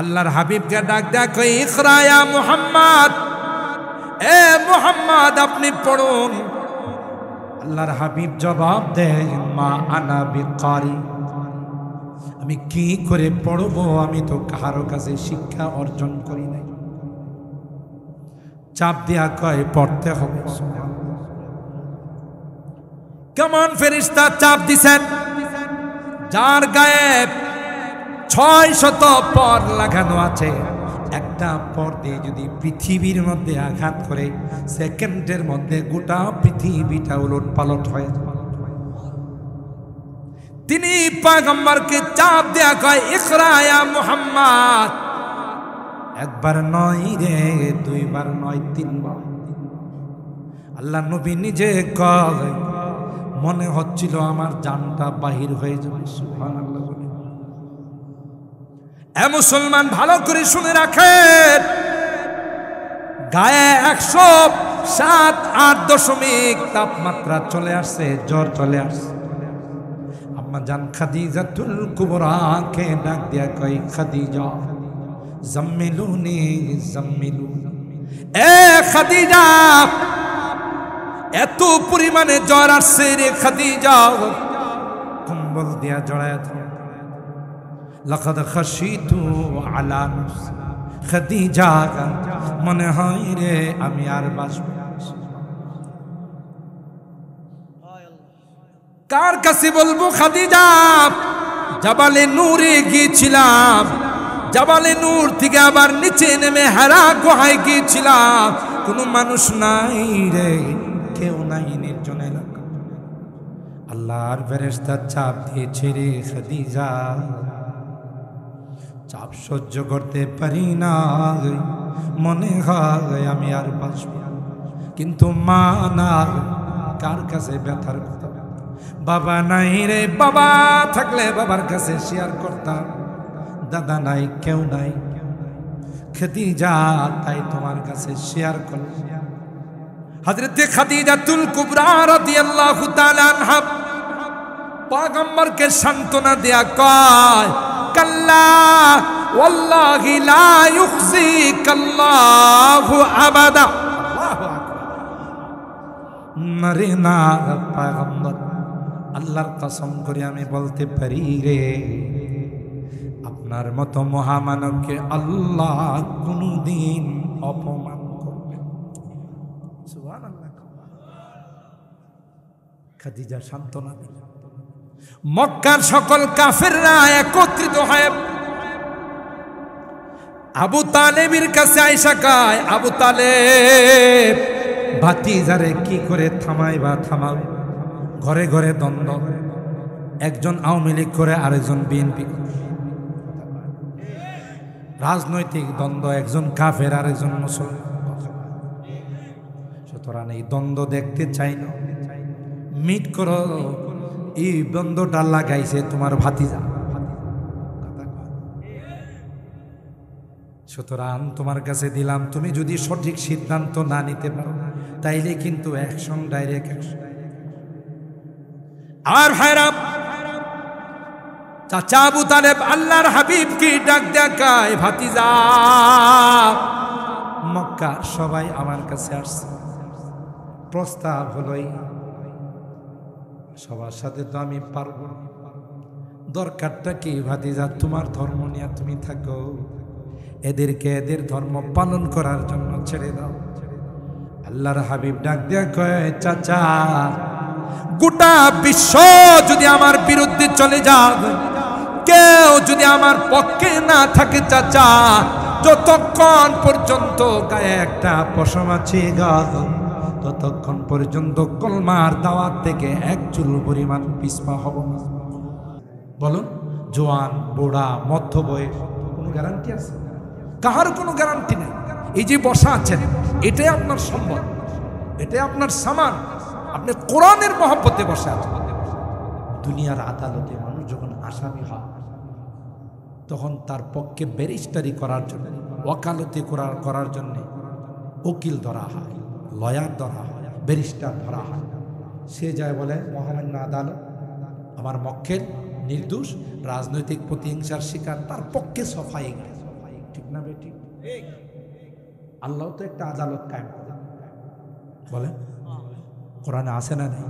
আল্লাহর হাবিবকে ডাক দেয়া কই ইকরা ইয়া মুহাম্মদ, এ মুহাম্মদ আপনি পড়ুন। আল্লাহর হাবিব জবাব দেন মা আনা বিকারি, আমি কি করে পড়বো, আমি তো কারো কাছে শিক্ষা অর্জন করি নাই। চাপ দিয়া কয় পড়তে হবে। কেমন ফেরেশতা চাপ দিছেন, যার গায়ে 600 পর লাগানো আছে, একটা পর দিয়ে যদি পৃথিবীর মধ্যে আঘাত করে সেকেন্ডের মধ্যে গোটা পৃথিবীটা উলট পালট হয়ে যায়। তিনি পয়গম্বরকে চাপ দেয়া কয় ইকরা ইয়া মুহাম্মদ। একবার নয় রে, দুইবার নয়, তিনবার। আল্লাহ নবী নিজে কয় মনে হচ্ছিল আমার জানটা বাহির হয়ে যাবে। সুবহানাল্লাহ। এ মুসলমান ভালো করে শুনে রাখেন, গায়ে 107-8 তাপমাত্রা চলে আসছে, জ্বর চলে আসছে। আম্মা জান খাদিজাতুল কুবরাকে ডাক দিয়া কই খাদিজা জাম্মিলুনি জাম্মিলু, এ খাদিজা এত পরিমাণে জ্বর আসছে রে খাদিজা, কম্বল দিয়া জড়ায় থাক। লাকাদ খাশিতু আলা নাফসি, খাদিজা মনে হয় রে আমি আর বাঁচব। কার কাছে বলবো খাদিজা? জাবালে নূরে গিয়েছিলাম, জাবালে নূর থেকে আবার নিচে নেমে হেরা গুহায় গিয়েছিলাম, কোনো মানুষ নাই রে, কেউ নাই, নির্জন এলাকা। আল্লাহর ফেরেশতা চাপ দিয়েছে রে খাদিজা, চাপ সহ্য করতে পারি না, মনে হয় আমি আর বাঁচব। কিন্তু মা না, কার কাছে ব্যথার কথা? বাবা নাই রে, বাবা থাকলে বাবার কাছে শেয়ার করতাম, দাদা নাই, কেউ নাই। খাদিজা তাই তোমার কাছে শেয়ার করল। হযরত খাদিজাতুল কুবরা রাদিয়াল্লাহু তাআলা আনহা পয়গম্বরকে সান্ত্বনা দেয়া কয় কাল্লা ওয়াল্লাহি লা ইউখজিকাল্লাহু আবাদা। আল্লাহু আকবার। না পয়গম্বর, আল্লাহর কসম করে আমি বলতে পারি রে, আপনার মতো মহামানবকে আল্লাহ কোনদিন অপমান করবে। সুবহানাল্লাহ। খাদিজা সান্ত্বনা দিল। মক্কার সকল কাফেররা একত্রিত হয়ে আবু তালেবের কাছে আয়েশা কয়, আবু তালেব ভাতিজারে কি করে থামাইবা থামাও। ঘরে ঘরে দ্বন্দ্ব, একজন আওয়ামী লীগ করে আরেকজন বিএনপি, রাজনৈতিক দ্বন্দ্ব, একজন কাফের আরেকজন মুসলমান। সুতরাং এই দ্বন্দ্ব দেখতে চাই না, মিট করো। এই দ্বন্দ্বটা লাগাইছে তোমার ভাতিজা, সুতরাং তোমার কাছে দিলাম, তুমি যদি সঠিক সিদ্ধান্ত না নিতে পারো তাইলে কিন্তু অ্যাকশন, ডাইরেক্ট অ্যাকশন। আর হায়রাম চাচা আবু তালেব আল্লাহর হাবিবকে ডাক দেখায়, ভাতিজা মক্কার সবাই আমার কাছে আসছে, প্রস্তাব হলোই সবার সাথে তো আমি পারবো না, দরকারটা কি ভাতিজা, তোমার ধর্ম নিয়ে তুমি থাকো, এদেরকে এদের ধর্ম পালন করার জন্য ছেড়ে দাও। আল্লাহর হাবিব ডাক দেয়া কয় চাচা, গোটা বিশ্ব যদি আমার বিরুদ্ধে চলে যাবে, কেউ যদি আমার পক্ষে না থাকে চাচা, যতক্ষণ পর্যন্ত গায়ে একটা পশম আছে ততক্ষণ পর্যন্ত কলমার দাওয়াত থেকে এক চুল পরিমাণ পিছপা হব না। বলুন, জোয়ান বুড়া মধ্য বয়স, কোনো গ্যারান্টি আছে? কাহার কোনো গ্যারান্টি নেই। এই যে বসা আছেন, এটাই আপনার সম্পদ, এটাই আপনার সামান। আপনি কোরআনের মহব্বতে বসে আছেন। দুনিয়ার আদালতে মানুষ যখন আসামি হয়, তখন তার পক্ষে ব্যারিস্টারি করার জন্য, ওকালতি করার জন্য উকিল ধরা হয়, লয়ার ধরা হয়, ব্যারিস্টার ধরা হয়। সে যায় বলে মহামান্য আদালত, আমার মক্কেল নির্দোষ, রাজনৈতিক প্রতিহিংসার শিকার, তার পক্ষে সফাই। ঠিক না বেটি? আল্লাহ তো একটা আদালত কায়েম করে বলে, কোরআনে আছে না নেই?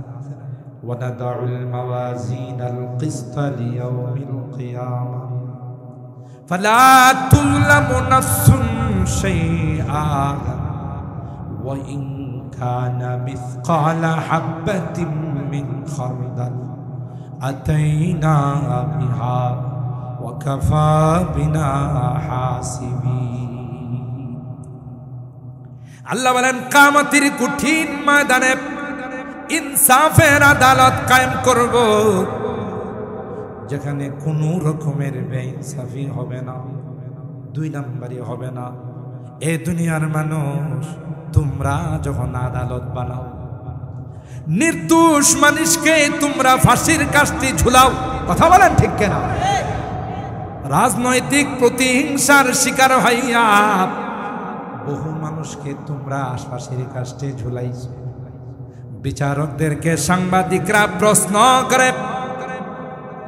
وَنَضَعُ الْمَوَازِينَ الْقِسْطَ لِيَوْمِ الْقِيَامَةِ فَلَا تُظْلَمُ نَفْسٌ شَيْئًا وَإِنْ كَانَ مِثْقَالَ حَبَّةٍ مِّنْ خَرْدَلٍ أَتَيْنَا بِهَا وَكَفَى بِنَا حَاسِبِينَ। আল্লাহ বলেন কিয়ামতের কঠিন ময়দানে ইনসাফের আদালত কায়েম করব, যেখানে কোনো রকমের বেইনসাফি হবে না, দুই নাম্বারি হবে না। এ দুনিয়ার মানুষ, তোমরা যখন আদালত বানাও, নির্দোষ মানুষকে তোমরা ফাঁসির কাস্তে ঝুলাও, কথা বলেন ঠিক কিনা? রাজনৈতিক প্রতিহিংসার শিকার হইয়া বহু মানুষকে তোমরা ফাঁসির কাস্তে ঝুলাইছো। বিচারকদেরকে সাংবাদিকরা প্রশ্ন করে,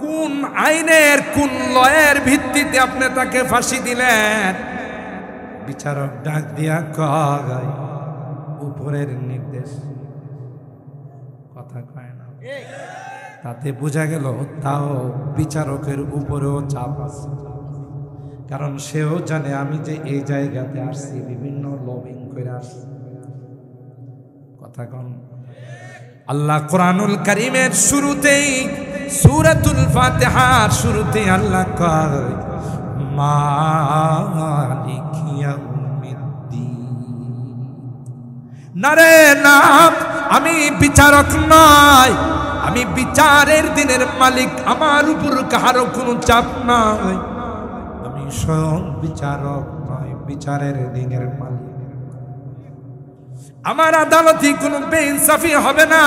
কোন আইনের কোন লয়ের ভিত্তিতে আপনি তাকে ফাঁসি দিলেন? বিচারক ডাক দিয়া কয়, উপরের নির্দেশ। কথা কয় না? তাতে বোঝা গেল তাও বিচারকের উপরেও চাপ আছে, কারণ সেও জানে আমি যে এই জায়গাতে আসছি বিভিন্ন লবিং করে আসছি। কথা কন? আল্লাহ কোরআনুল কারীমের শুরুতেই, সূরাতুল ফাতিহার শুরুতে আল্লাহ কয়, মালিকি ইয়াউমিদ্দিন। না রে না, আমি বিচারক নয়, আমি বিচারের দিনের মালিক, আমার উপর কারো কোনো চাপ নাই। আমি স্বয়ং বিচারক নয়, বিচারের দিনের মালিক। আমার আদালতে কোনো বেইনসাফি হবে না,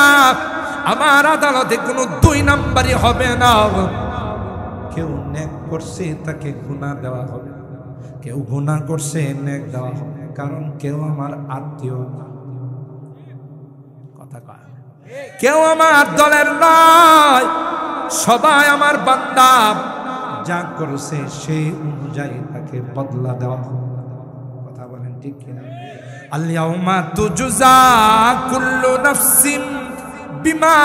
আমার আদালতে কোনো দুই নাম্বারি হবে না। কেউ নেক করছে তাকে গুনাহ দেওয়া হবে, কেউ গুনাহ করছে নেক দেওয়া হবে, কারণ কেউ আমার আত্মীয় না। কথা কয়? কেউ আমার দলের নয়, সবাই আমার বান্দা। যা করছে সেই অনুযায়ী তাকে বদলা দেওয়া হবে। কথা বলেন ঠিক কিনা? আল-ইয়াউমা তুজজা কুল্লু নাফসিন বিমা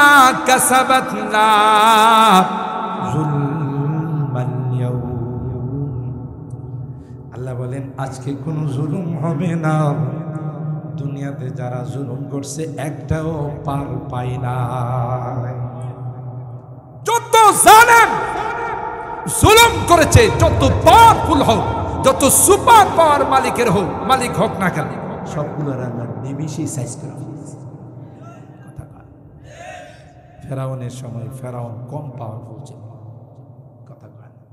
কাসাবাত লা যুলমান ইয়াউম। আল্লাহ বলেন আজকে কোনো জুলুম হবে না। দুনিয়াতে যারা জুলুম করছে একটাও পার পায় না। যত জালেম জুলুম করেছে, যত পাওয়ারফুল হোক, যত সুপার পাওয়ার মালিকের হোক, মালিক হোক না কেন, সবগুলোর আল্লাহ নিমিষেই সাইজ করে ফেলেছে। ফেরাউনের সময় ফেরাউন কম পাওয়ারফুল ছিল, কথা কয় না?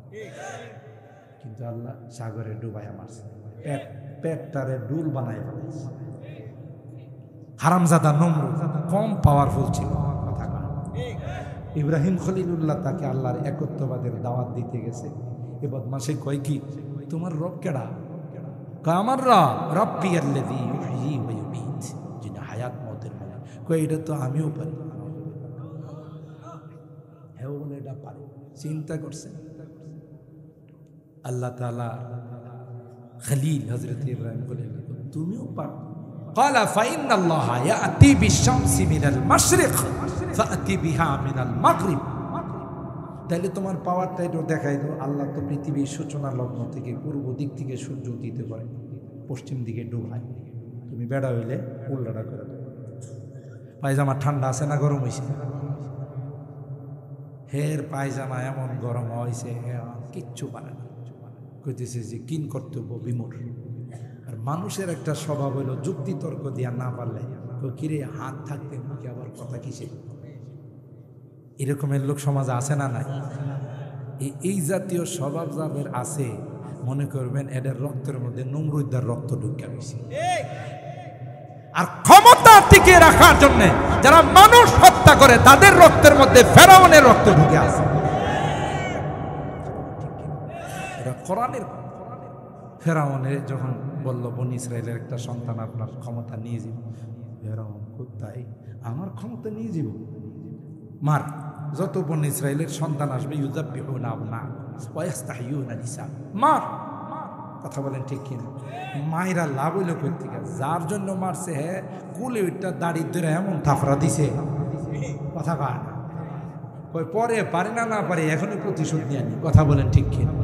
কিন্তু আল্লাহ সাগরে ডুবাইয়া মারছে, পেটটারে ডুল বানায় ফেলেছে। হারামজাদা নমরুদ কম পাওয়ারফুল ছিল, কথা কয়। ইব্রাহিম খলিলুল্লাহ তাকে আল্লাহর একত্ববাদের দাওয়াত দিতে গেছে। এ বদমাশে কয় কি, তোমার রব কেডা? আমার রব রব্বি আল্লাযী ইউহয়ী ওয়া ইউমীত, যিনি হায়াত মওতের মালিক। কয় এটা তো আমিও পারি। হ্যাঁ বলে এটা পারি। চিন্তা করছেন আল্লাহ তাআলা খলিল হযরত ইব্রাহিম খলিল, তুমিও পারো। قال فإن الله يأتي بالشمس من المشرق فأتي بها من المغرب। তাহলে তোমার পাওয়ারটা একটু দেখাই দাও। আল্লাহ তো পৃথিবীর সূচনা লগ্ন থেকে পূর্ব দিক থেকে সূর্য উদিতে করে, পশ্চিম দিকে ডুবায়। তুমি বেড়া হইলে উল্টাটা করে দাও। পায়জামা ঠান্ডা আছে না গরম হয়েছে? হের পায়জামা এমন গরম হয়েছে, কিচ্ছু পারে না। কইতেছে যে কিন কর্তব্য বিমূঢ়। আর মানুষের একটা স্বভাব হইল যুক্তি তর্ক দিয়া না পারলে কিরে হাত থাকতে মুখে আবার কথা কিসে। এরকমের লোক সমাজে আছে না নাই? এই জাতীয় স্বভাব যাদের আছে, মনে করবেন এদের রক্তের মধ্যে নমরুদার রক্ত ঢুকে গেছে। আর ক্ষমতা টিকে রাখার জন্য যারা মানুষ হত্যা করে, তাদের রক্তের মধ্যে ফেরাউনের রক্ত ঢুকে আছে। এটা কোরআনের। ফেরাউনের যখন বলল বনি ইসরায়েলের একটা সন্তান আপনার ক্ষমতা নিয়ে যাব, ফেরাউন কোথায় আমার ক্ষমতা নিয়ে যাব? মার, যত বনি ইসরায়েলের সন্তান আসবে ইউযাব্বিহুনা আবনাআহুম ওয়া ইস্তাহয়ুনা নিসাআহুম, মার। কথা বলেন ঠিক কিনা? মায়েরা লাভ হইল করতে যার জন্য মারছে হ্যাঁ কুলে ওইটা দাড়ি ধরে এমন থাফরা দিছে, কথা কয় না, কই পরে পারে না না পারে এখনই প্রতিশোধ নিয়ে আনি। কথা বলেন ঠিক কিনা?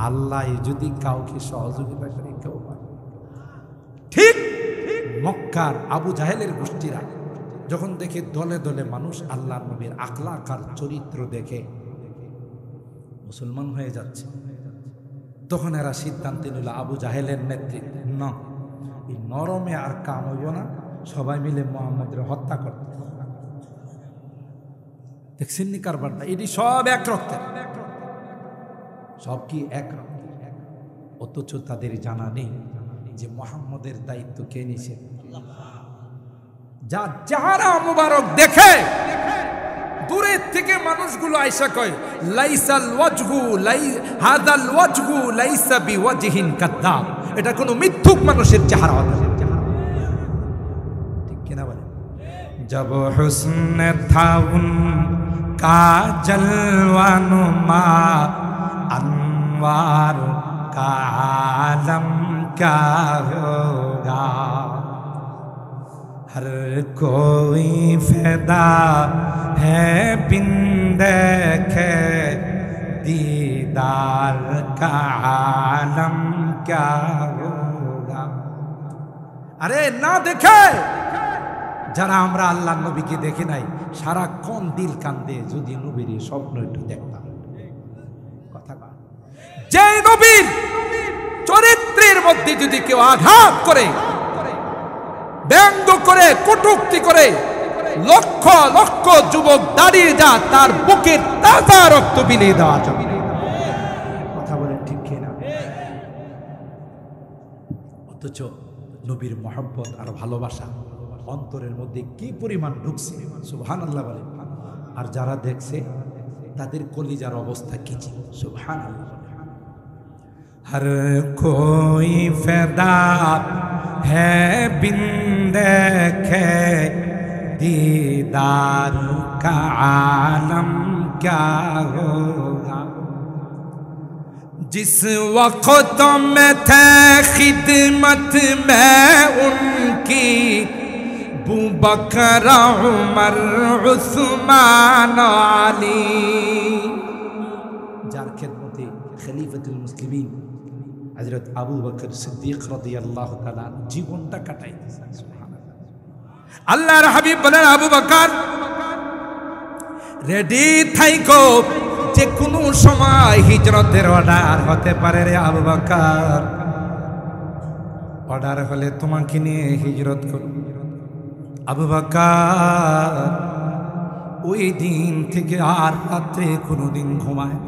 আল্লাহ যদি কাউকে সহযোগিতা করে কেউ পারে। ঠিক মক্কার আবু জাহেলের গোষ্ঠীরা যখন দেখে দলে দলে মানুষ আল্লাহর নবীর আখলাক আর চরিত্র দেখে মুসলমান হয়ে যাচ্ছে, তখন এরা সিদ্ধান্ত নিল আবু জাহেলের নেতৃত্বে না, এই নরমে আর কাম হইব না, সবাই মিলে মুহাম্মদের হত্যা করতে। দেখছেন নি কারবারটা? এটি সব এক রক্তের, সব কি এক রক্তের, অথচ তাদের জানা নেই যে মুহাম্মদের দায়িত্ব কে নিছে। যা চেহারা মুবারক দেখে দূরের থেকে মানুষগুলো আইসা কয় লাইসাল ওয়াজহু হাদাল ওয়াজহু লাইসা বিওয়াজহিন কাদ্দাব, এটা কোনো মিথ্যুক মানুষের চেহারা হতে পারে। ঠিক কিনা বলে? জব হুসনে থা উনকা জলওয়ানুমা अनवार का आलम क्या होगा, हर कोई फैदा है बिन देखे दीदार का आलम क्या होगा। अरे ना देखे যারা আমরা আল্লাহ নবীকে দেখি নাই, সারাক্ষণ দিল কান্দে যদি নবীর স্বপ্ন একটু দেখতাম। কথা বল, যে নবীর চরিত্রের মধ্যে যদি কেউ আঘাত করে, ব্যঙ্গ করে, কটূক্তি করে, লক্ষ লক্ষ যুবক দাঁড়িয়ে যা তার বুকের তাজা রক্ত বিলিয়ে দেওয়া যাবে। কথা বলেন ঠিক কিনা? অথচ নবীর মহব্বত আর ভালোবাসা অন্তরের মধ্যে কি পরিমাণ ঢুকছে, সুবহানাল্লাহ বলেন। আর যারা দেখছে তাদের কলিজার অবস্থা কি ছিল, সুবহানাল্লাহ। हर कोई फैदा है बिन देखे दीदार का आलम क्या होगा। जिस वक्त में थे खिदमत में उनकी अबू बकर उमर उस्मान आली, যার খেদমতে খলিফাতুল মুসলিমিন হযরত আবু বকর সিদ্দিক রাদিয়াল্লাহু তাআলা জীবনটা কাটাইতেছেন। সুবহানাল্লাহ। আল্লাহর হাবিব বলেন, আবু বকর রেডি থাইকো, যে কোনো সময় হিজরতের অর্ডার হতে পারে রে আবু বকর। অর্ডার হলে তোমাকে নিয়ে হিজরত করব। আবু বকর ওই দিন থেকে আর রাত্রে কোনোদিন ঘুমায়।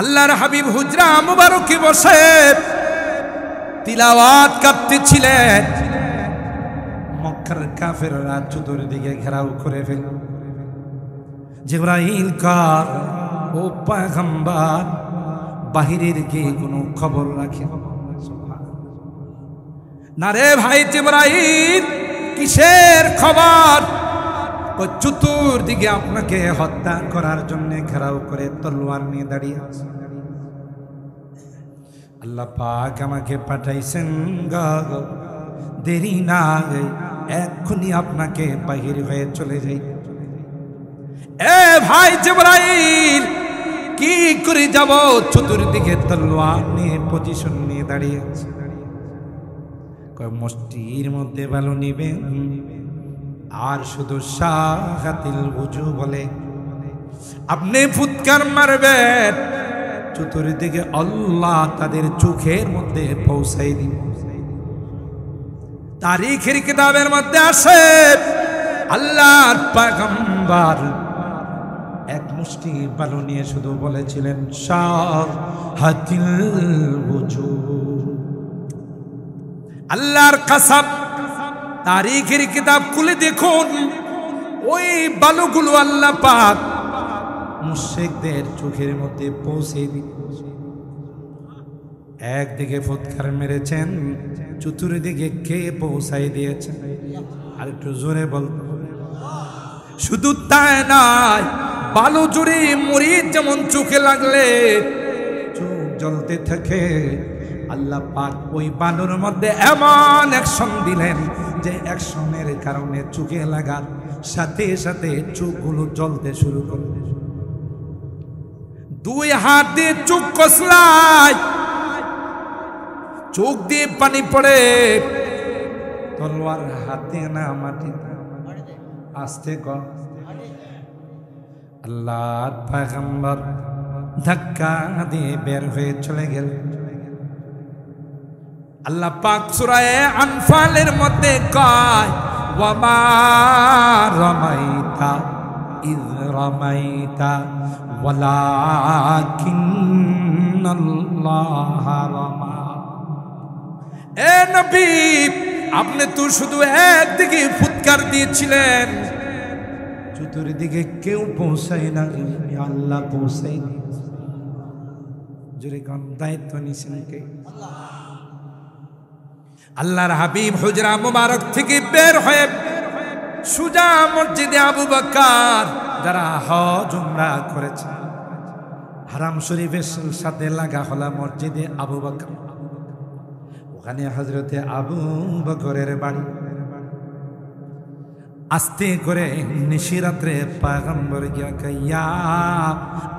আল্লাহর হাবিব হুজরা মুবারকে বসে তিলাওয়াত করতেছিলেন। মক্কার কাফেররা চতুর্দিকে ঘেরাও করে ফেল। জিবরাইল কার ও পয়গম্বর বাহিরের গিয়ে কোনো খবর রাখে না রে ভাই জিবরাইল, কিসের খবর? ও চতুর্দিকে আপনাকে হত্যা করার জন্য ঘেরাও করে তলোয়ার নিয়ে দাঁড়িয়ে আছে। আল্লাহ পাক আমাকে পাঠাইছেন গো, দেরি না এক্ষুনি আপনাকে বাহির হয়ে চলে যাই। এ ভাই জিবরাইল, কি করে যাব? চতুর্দিকে তলোয়ার নিয়ে পজিশন নিয়ে দাঁড়িয়ে আছে। মুষ্টির মধ্যে ভালো নিবেন আর শুধু শাহাতিল ওযু বলে আপনি ফুৎকার মারবেন, চতুর্দিকে আল্লাহ তাদের চোখের মধ্যে পৌঁছাই দিন। তারিখের কিতাবের মধ্যে আসে আল্লাহর পয়গম্বর এক মুষ্টি বালু নিয়ে শুধু বলেছিলেন শাহাতিল ওযু। আল্লাহর কসম, তারিখের কিতাব খুলে দেখুন, ওই বালুগুলো আল্লাহ পাক মুশরিকদের চোখের মধ্যে পৌঁছে দিন। একদিকে ফুৎকার মেরেছেন, চতুর্দিকে কে পৌঁছাই দিয়েছেন? আর একটু জোরে বল। শুধু তাই নয়, বালু জুড়ে মরিচ যেমন চোখে লাগলে চোখ জ্বলতে থাকে। আল্লাহ পাক ওই বালুর মধ্যে এমন অ্যাকশন দিলেন যে অ্যাকশনের কারণে চোখে লাগার সাথে সাথে চোখগুলো জ্বলতে শুরু করবে। দুই হাত দিয়ে চোখ কসলায়, চোখ দিয়ে পানি পড়ে, তলোয়ার হাতে না মাটি আস্তে কর। আল্লাহর পয়গম্বর ধাক্কা দিয়ে বের হয়ে চলে গেল। আল্লাহ পাক সূরা আনফালের মধ্যে কয়, ওয়ামা রামাইতা ইয রামাইতা ওয়ালাকিন্নাল্লাহ রামা। এ নবী, আপনি তো শুধু একদিকে ফুৎকার দিয়েছিলেন, চতুর্দিকে কেউ পৌঁছায় না, আল্লাহ পৌঁছাই দিয়েছে। জোরে কোন দায়িত্ব নিছেন কে? আল্লাহর হাবিব হুজরা মুবারক থেকে বের হয়ে সুজা মসজিদে আবু বকর, যারা হজ উমরা করেছে, হারাম শরীফের সাথে লাগা হলা মসজিদে আবু বকর, ওখানে হযরতে আবু বকরের বাড়ি। আস্তে করে নিশিরাত্রে পয়গম্বর গিয়া কইয়া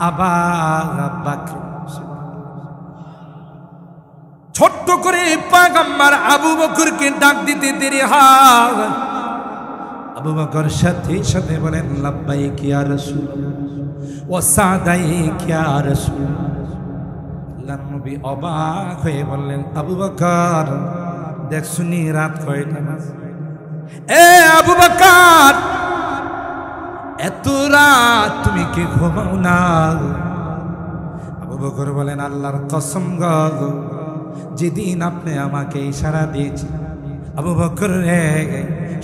আবা বকর, ছোট্ট করে পয়গম্বর আবু বকরকে ডাক দিতে দেরি হয়। আবু বকর সাথে সাথে বলেন লাব্বাইক ইয়া রাসূলুল্লাহ ওয়া সাদাইক ইয়া রাসূলুল্লাহ। আল্লাহর নবী অবাক হয়ে বললেন, আবু বকর দেখ শুনি রাত কয়টা বাজে? এ আবু বকর, এত রাত তুমি কি ঘুমাও না? আবু বকর বলেন, আল্লাহর কসম গো, যেদিন আপনি আমাকে ইশারা দিয়েছেন, আবু বকর রে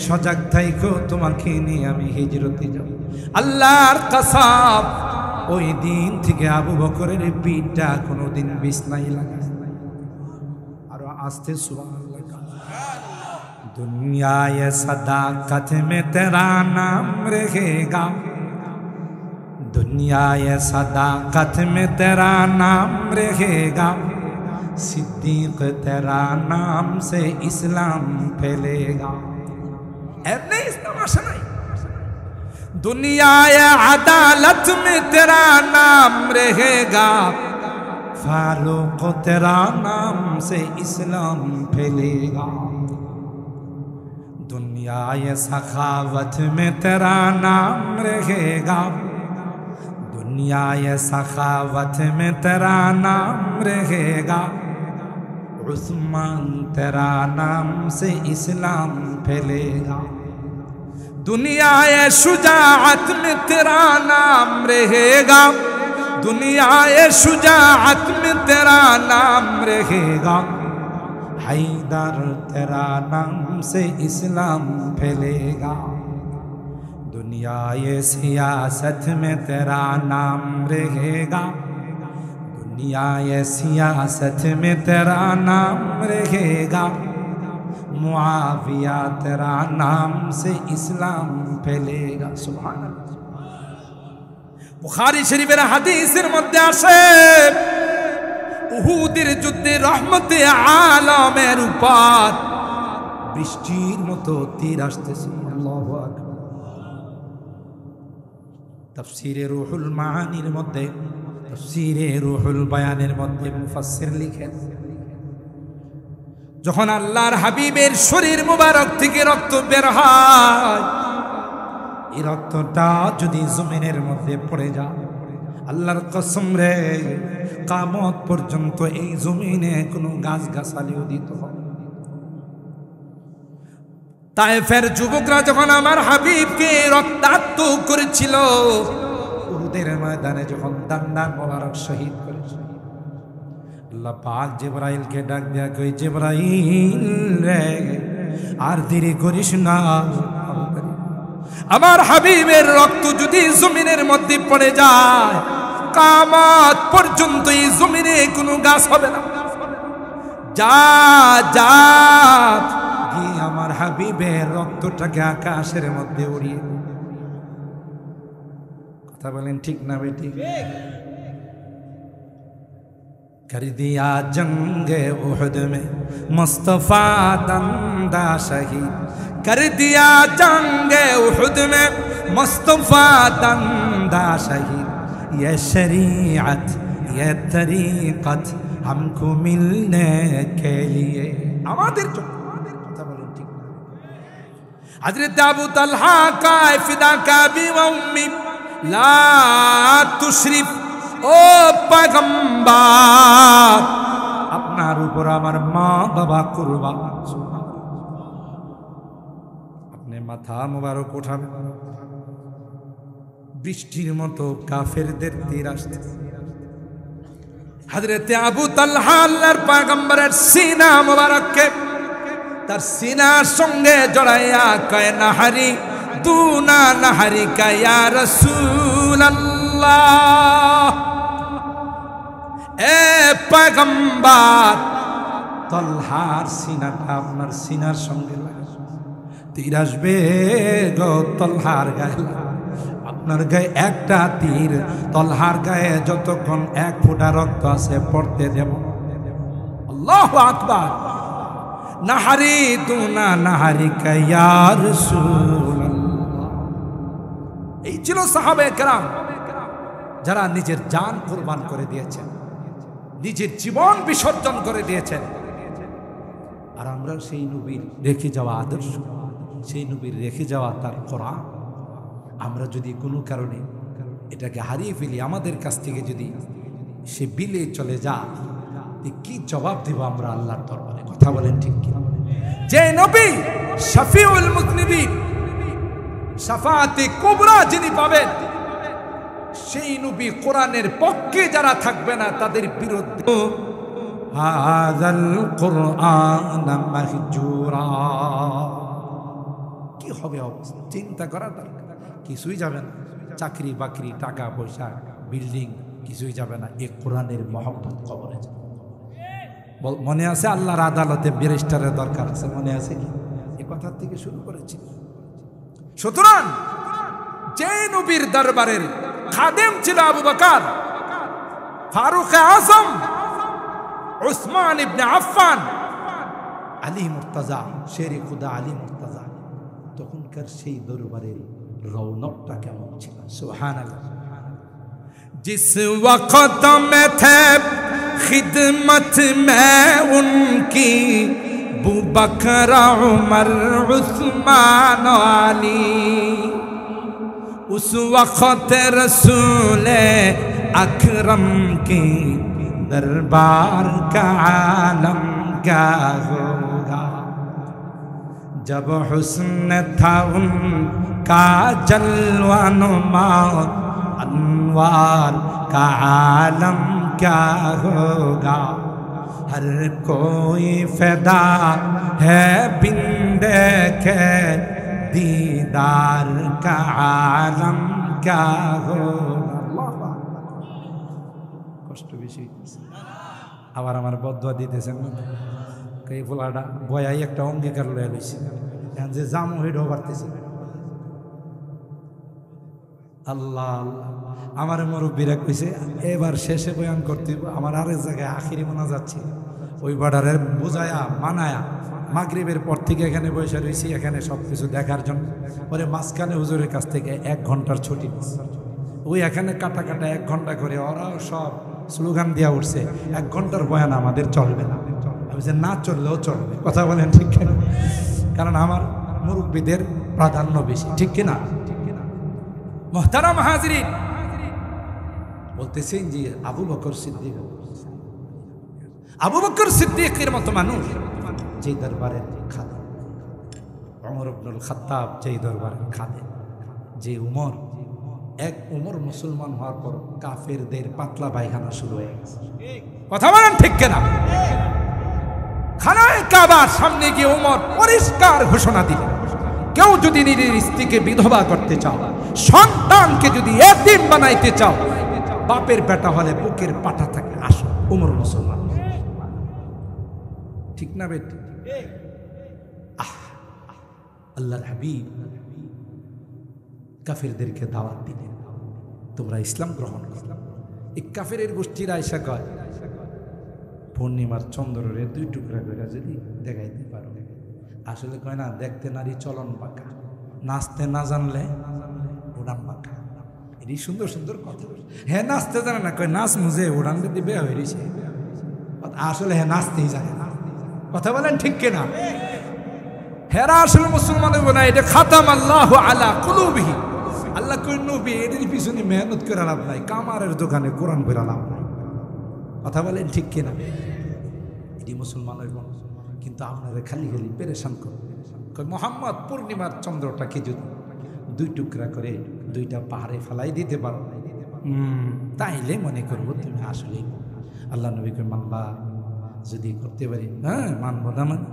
সজাগ থাইকো, তোমাকে নিয়ে আমি হিজরতে যাব। আল্লাহর কসম, ওই দিন থেকে আবু বকরের পিঠটা কোনোদিন বিছনাই লাগে। আর আস্তে সুবহানাল্লাহ। दुनिया ये सदाकत में तेरा नाम रहेगा, दुनिया ये सदाकत में तेरा नाम रहेगा, सिद्दीक तेरा नाम से इस्लाम फैलेगा। ऐसे इस्लाम आशा नहीं। दुनिया ये अदालत में तेरा नाम रहेगा, फारूक तेरा नाम से इस्लाम फैलेगा। दुनिया ये सखावत में तेरा नाम रहेगा, दुनिया ये सखावत में तेरा नाम रहेगा, उस्मान तेरा नाम से इस्लाम फैलेगा। दुनिया ये शुजाअत में तेरा नाम रहेगा, दुनिया ये शुजाअत में तेरा नाम रहेगा, हैदर तेरा नाम से इस्लाम फैलेगा। दुनिया ये सियासत में तेरा नाम रहेगा, दुनिया ये सियासत में तेरा नाम रहेगा, मुआविया तेरा नाम से इस्लाम फैलेगा। सुभान अल्लाह। बुखारी शरीफের হাদিসের মধ্যে আসে, উহুদের যুদ্ধে রহমতে আলমের উপর বৃষ্টির মতো তীর আসতেছে। আল্লাহু আকবার। তাফসীরে রুহুল মাআনির মধ্যে, তাফসীরে রুহুল বায়ানের মধ্যে মুফাসসির লিখেন, যখন আল্লাহর হাবিবের শরীর মুবারক থেকে রক্ত বের হয়, এই রক্তটা যদি জমিনের মধ্যে পড়ে যায়, আল্লাহর কসম রে, কিয়ামত পর্যন্ত এই জমিনে কোনো গাছ গাছালিও দিত হবে। তায়েফের যুবকরা যখন আমার হাবিবকে রক্তাক্ত করেছিল, উহুদের ময়দানে যখন দান্ডার মোবারক শহীদ করেছিল, আল্লাহ পাক জিবরাইলকে ডাক দেয়া কই, জিবরাইল রে আর দেরি করিস না, আমার হাবিবের রক্ত যদি জমিনের মধ্যে পড়ে যায়, কিয়ামত পর্যন্ত এই জমিনে কোনো গাছ হবে না। যা যা গিয়ে আমার হাবিবের রক্তটাকে আকাশের মধ্যে উড়িয়ে। কথা বলেন ঠিক না বেটি? कर दिया जंगे उहद में मुस्तफा दंदा शहीद, कर दिया जंगे उहद में मुस्तफा दंदा शहीद, ये शरीयत ये तरीक़त हमको मिलने के लिए। আমাদের জন্য কথা বলেন ঠিক না? হযরত আবু তালহা কা ফিদা কা বি ওয়া উম্মি লা তুশরিফ, ও পয়গম্বর আপনার উপর আমার মা বাবা কুরবান। আপনি মাথা মোবারক উঠাবেন, বৃষ্টির মতো কাফেরদের তীর আসতেছে। হযরতে আবু তালহা আল্লাহর পয়গম্বরের সিনা মোবারককে তার সিনার সঙ্গে জড়াইয়া কয় নাহারি দুনা নাহারি কা ইয়া রাসূলুল্লাহ, এ পয়গম্বর তালহার সিনাটা আপনার সিনার সঙ্গে লাগা, তীর আসবে গো তালহার গায়ে, আপনার গায়ে একটা তীর তালহার গায়ে যতক্ষণ এক ফোঁটা রক্ত আছে পড়তে দেব। আল্লাহু আকবার। নাহারি দুনা নাহারি কা ইয়া রাসূলুল্লাহ। এই ছিল সাহাবায়ে কেরাম যারা নিজের জান কুরবান করে দিয়েছেন, নিজের জীবন বিসর্জন করে দিয়েছেন। আর আমরা সেই নবীর রেখে যাওয়া আদর্শ, সেই নবীর রেখে যাওয়া তার কোরআন, আমরা যদি কোনো কারণে এটাকে হারিয়ে ফেলি, আমাদের কাছ থেকে যদি সে বিলে চলে যায়, কি জবাব দেব আমরা আল্লাহর দরবারে? কথা বলেন ঠিক কি? যে নবী শফিউল মুজনিবিন, শাফাআতে কুবরা যিনি পাবেন, সেই নবী কোরআনের পক্ষে যারা থাকবে না তাদের বিরুদ্ধে হাযাল কুরআন মাহজুরা, কি হবে অবস্থা? চিন্তা করা দরকার। কিছুই যাবে না, চাকরি বাকরি টাকা পয়সা বিল্ডিং কিছুই যাবে না, এই কোরআনের মহব্বত কবরে যাবে। মনে আছে আল্লাহর আদালতে ব্যারিস্টারের দরকার আছে, মনে আছে কি? এই কথার থেকে শুরু করেছি। সুতরাং যে নবীর দরবারের খাদেম ছিল আবু বকর, ফারুক আজম, উসমান ইবনে আফফান, আলী মুর্তজা, শেরে খুদা আলী মুর্তজা, তখনকার সেই দরবারের রৌনকটা কেমন ছিল? সুবহানাল্লাহ। जिस वक्त में थे खिदमत में उनकी अबू बकर उमर उस्मान अली, उस वक्त रसूल अकरम की दरबार का आलम क्या होगा, जब हुस्न था उनका जलवा नुमा अनवार का आलम क्या होगा, हर कोई फैदा है बिन देखे दीदार का आलम क्या होगा। কষ্ট বেশি আবার আমার বদদুয়া দিতেছেন না, এই ফুলাটা বয়াই একটা অঙ্গীকার লয়ে লইছে, এখন যে জাম হইডও পারতেছে। আল্লাহ আমার মুরব্বীরা কইছে এবার শেষে বয়ান করতে আমার আরেক জায়গায় আখিরি মোনাজাত ছিল, ওই বর্ডারে বুঝায়া মানায়া মাগরিবের পর থেকে এখানে বসে রয়েছি, এখানে সব কিছু দেখার জন্য। পরে মাঝখানে হুজুরের কাছ থেকে 1 ঘন্টার ছুটি নিচ্ছে, ওই এখানে কাটা কাটা 1 ঘন্টা করে ওরাও সব স্লোগান দিয়া উঠছে 1 ঘন্টার বয়ান আমাদের চলবে না। আমি যে না চললেও চলবে, কথা বলেন ঠিক কিনা? কারণ আমার মুরব্বীদের প্রাধান্য বেশি, ঠিক কিনা? মুহতারাম হাজিরিন, বলতেছেন যে আবু বকর সিদ্দিক, আবু বকর সিদ্দিকের মতো মানুষ যে দরবারের খাদেম, ওমর ইবনুল খাত্তাব যে দরবারের খাদেম, যে উমর, এক উমর মুসলমান হওয়ার পর কাফেরদের পাতলা পায়খানা শুরু হয়ে গেছে। কথা বলেন ঠিক কিনা? খানায়ে কাবার সামনে গিয়ে উমর পরিষ্কার ঘোষণা দিলেন, কেউ যদি নিজের স্ত্রীকে বিধবা করতে চাও, সন্তানকে যদি এতিম বানাইতে চাও, বাপের বেটা হলে বুকের পাটা থাকে, আসো। উমর মুসলমান, ঠিক না বেটি? আল্লাহর হাবিব কাফেরদেরকে দাওয়াত দিলেন, তোমরা ইসলাম গ্রহণ করো। এই কাফেরের গোষ্ঠীরা এসে কয় পূর্ণিমার চন্দ্ররে 2 টুকরা করে যদি দেখাইতে পারো। আসলে কয় না, দেখতে নারী চলন বাঁকা, নাচতে না জানলে উড়ান বাঁকা। এটি সুন্দর সুন্দর কথা। হ্যাঁ নাচতে জানে না, কয় নাচ মুজে উড়ান দিতে বেয়া হয়েছে। আসলে হ্যাঁ নাচতেই জানে না। কথা বলেন ঠিক কিনা? হেরা আসলে মুসলমান হইব না। এটা খাতাম আল্লাহু আলা কুলুবিহি। আল্লাহ কই নবী এদের পিছনে মেহনত করে লাভ নাই, কামারের দোকানে কোরআন পড়া লাভ নাই। কথা বলেন ঠিক কিনা? এটি মুসলমান হইব না। কিন্তু আপনারা খালি খালি পেরেশান করবে। মোহাম্মদ পূর্ণিমার চন্দ্রটাকে যদি 2 টুকরা করে 2টা পাহাড়ে ফেলাই দিতে পারো, তাইলে মনে করবো তুমি আসলে আল্লাহ নবীকে মানবা। যদি করতে পারি, হ্যাঁ মানবো না। মানে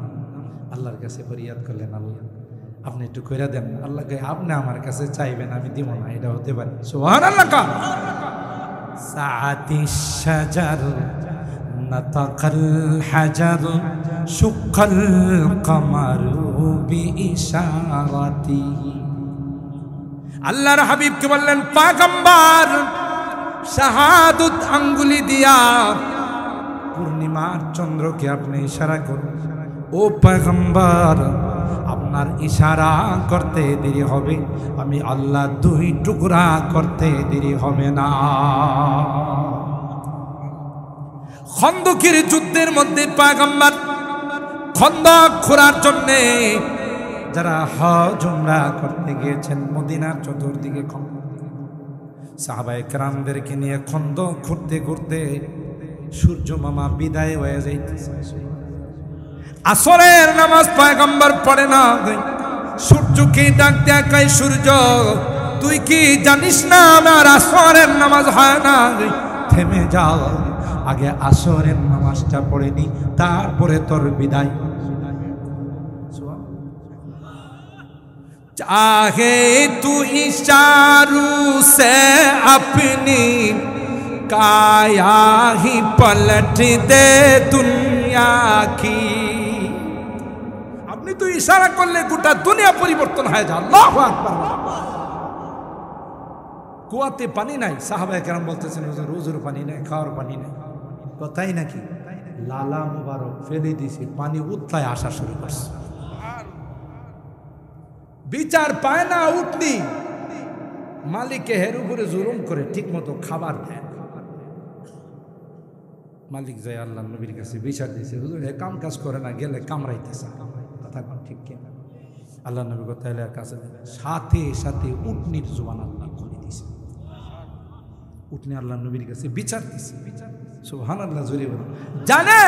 আল্লাহর কাছে ফরিয়াদ করলেন, আল্লাহ আপনি একটু কইরা দেন। আল্লাহকে আপনি আমার কাছে চাইবেন, আমি দিব না, এটা হতে পারে। সুবহানাল্লাহ। কা সাআতিশ শাজার নাতাকাল হাজার শুক্কাল কামারু বিইশারাতি। আল্লাহর হাবিবকে বললেন, পয়গম্বর শাহাদত আঙ্গুলি দিয়া পূর্ণিমার চন্দ্রকে আপনি ইশারা করুন। ও পয়গম্বর, আপনার ইশারা করতে দেরি হবে, আমি আল্লাহ 2 টুকরা করতে দেরি হবে না। খন্দকের যুদ্ধের মধ্যে পয়গম্বর খন্দক খোঁড়ার জন্য যারা হজ উমরা করতে গিয়েছেন, মদিনার চতুর্দিকে সাহাবায়ে কেরামদেরকে নিয়ে খন্দক খুঁড়তে খুঁড়তে সূর্য মামা বিদায় হয়ে যাইতেছে। আসরের নামাজ পয়গম্বর পড়ে না। সূর্যকে ডাক দেয়া কয়, সূর্য তুই কি জানিস না আমার আসরের নামাজ হয় না? থেমে যাও, আগে আসরের নামাজটা পড়ে নি, তারপরে তোর বিদায়। चाहे तू इशारू से अपनी काया ही पलट दे दुनिया की। আপনি তো ইশারা করলে গোটা দুনিয়া পরিবর্তন হয়ে যায়। আল্লাহু আকবার। কুয়াতে পানি নাই, সাহাবায়ে কেরাম বলতেছেন হুজুর হুজুর পানি নাই, খাওয়ার পানি নাই। কথাই নাকি? লালা মুবারক ফেলে দিছে, পানি উতলায় আসা শুরু করছে। বিচার পায় না উঠনি, মালিকে হের উপরে জুলুম করে ঠিক মতো খাবার দেয়। মালিক যায় আল্লাহ নবীর কাছে বিচার দিয়েছে, হুজুর হে কাম কাজ করে না, গেলে কামড়াইতেছে। কথা কোন ঠিক কিনা? আল্লাহ নবী কথা কাছে সাথে সাথে উটনির জুবান আল্লাহ খুলে দিয়েছে। উটনি আল্লাহ নবীর কাছে বিচার দিয়েছে। সুবহানাল্লাহ। জোরে বলুন। জানে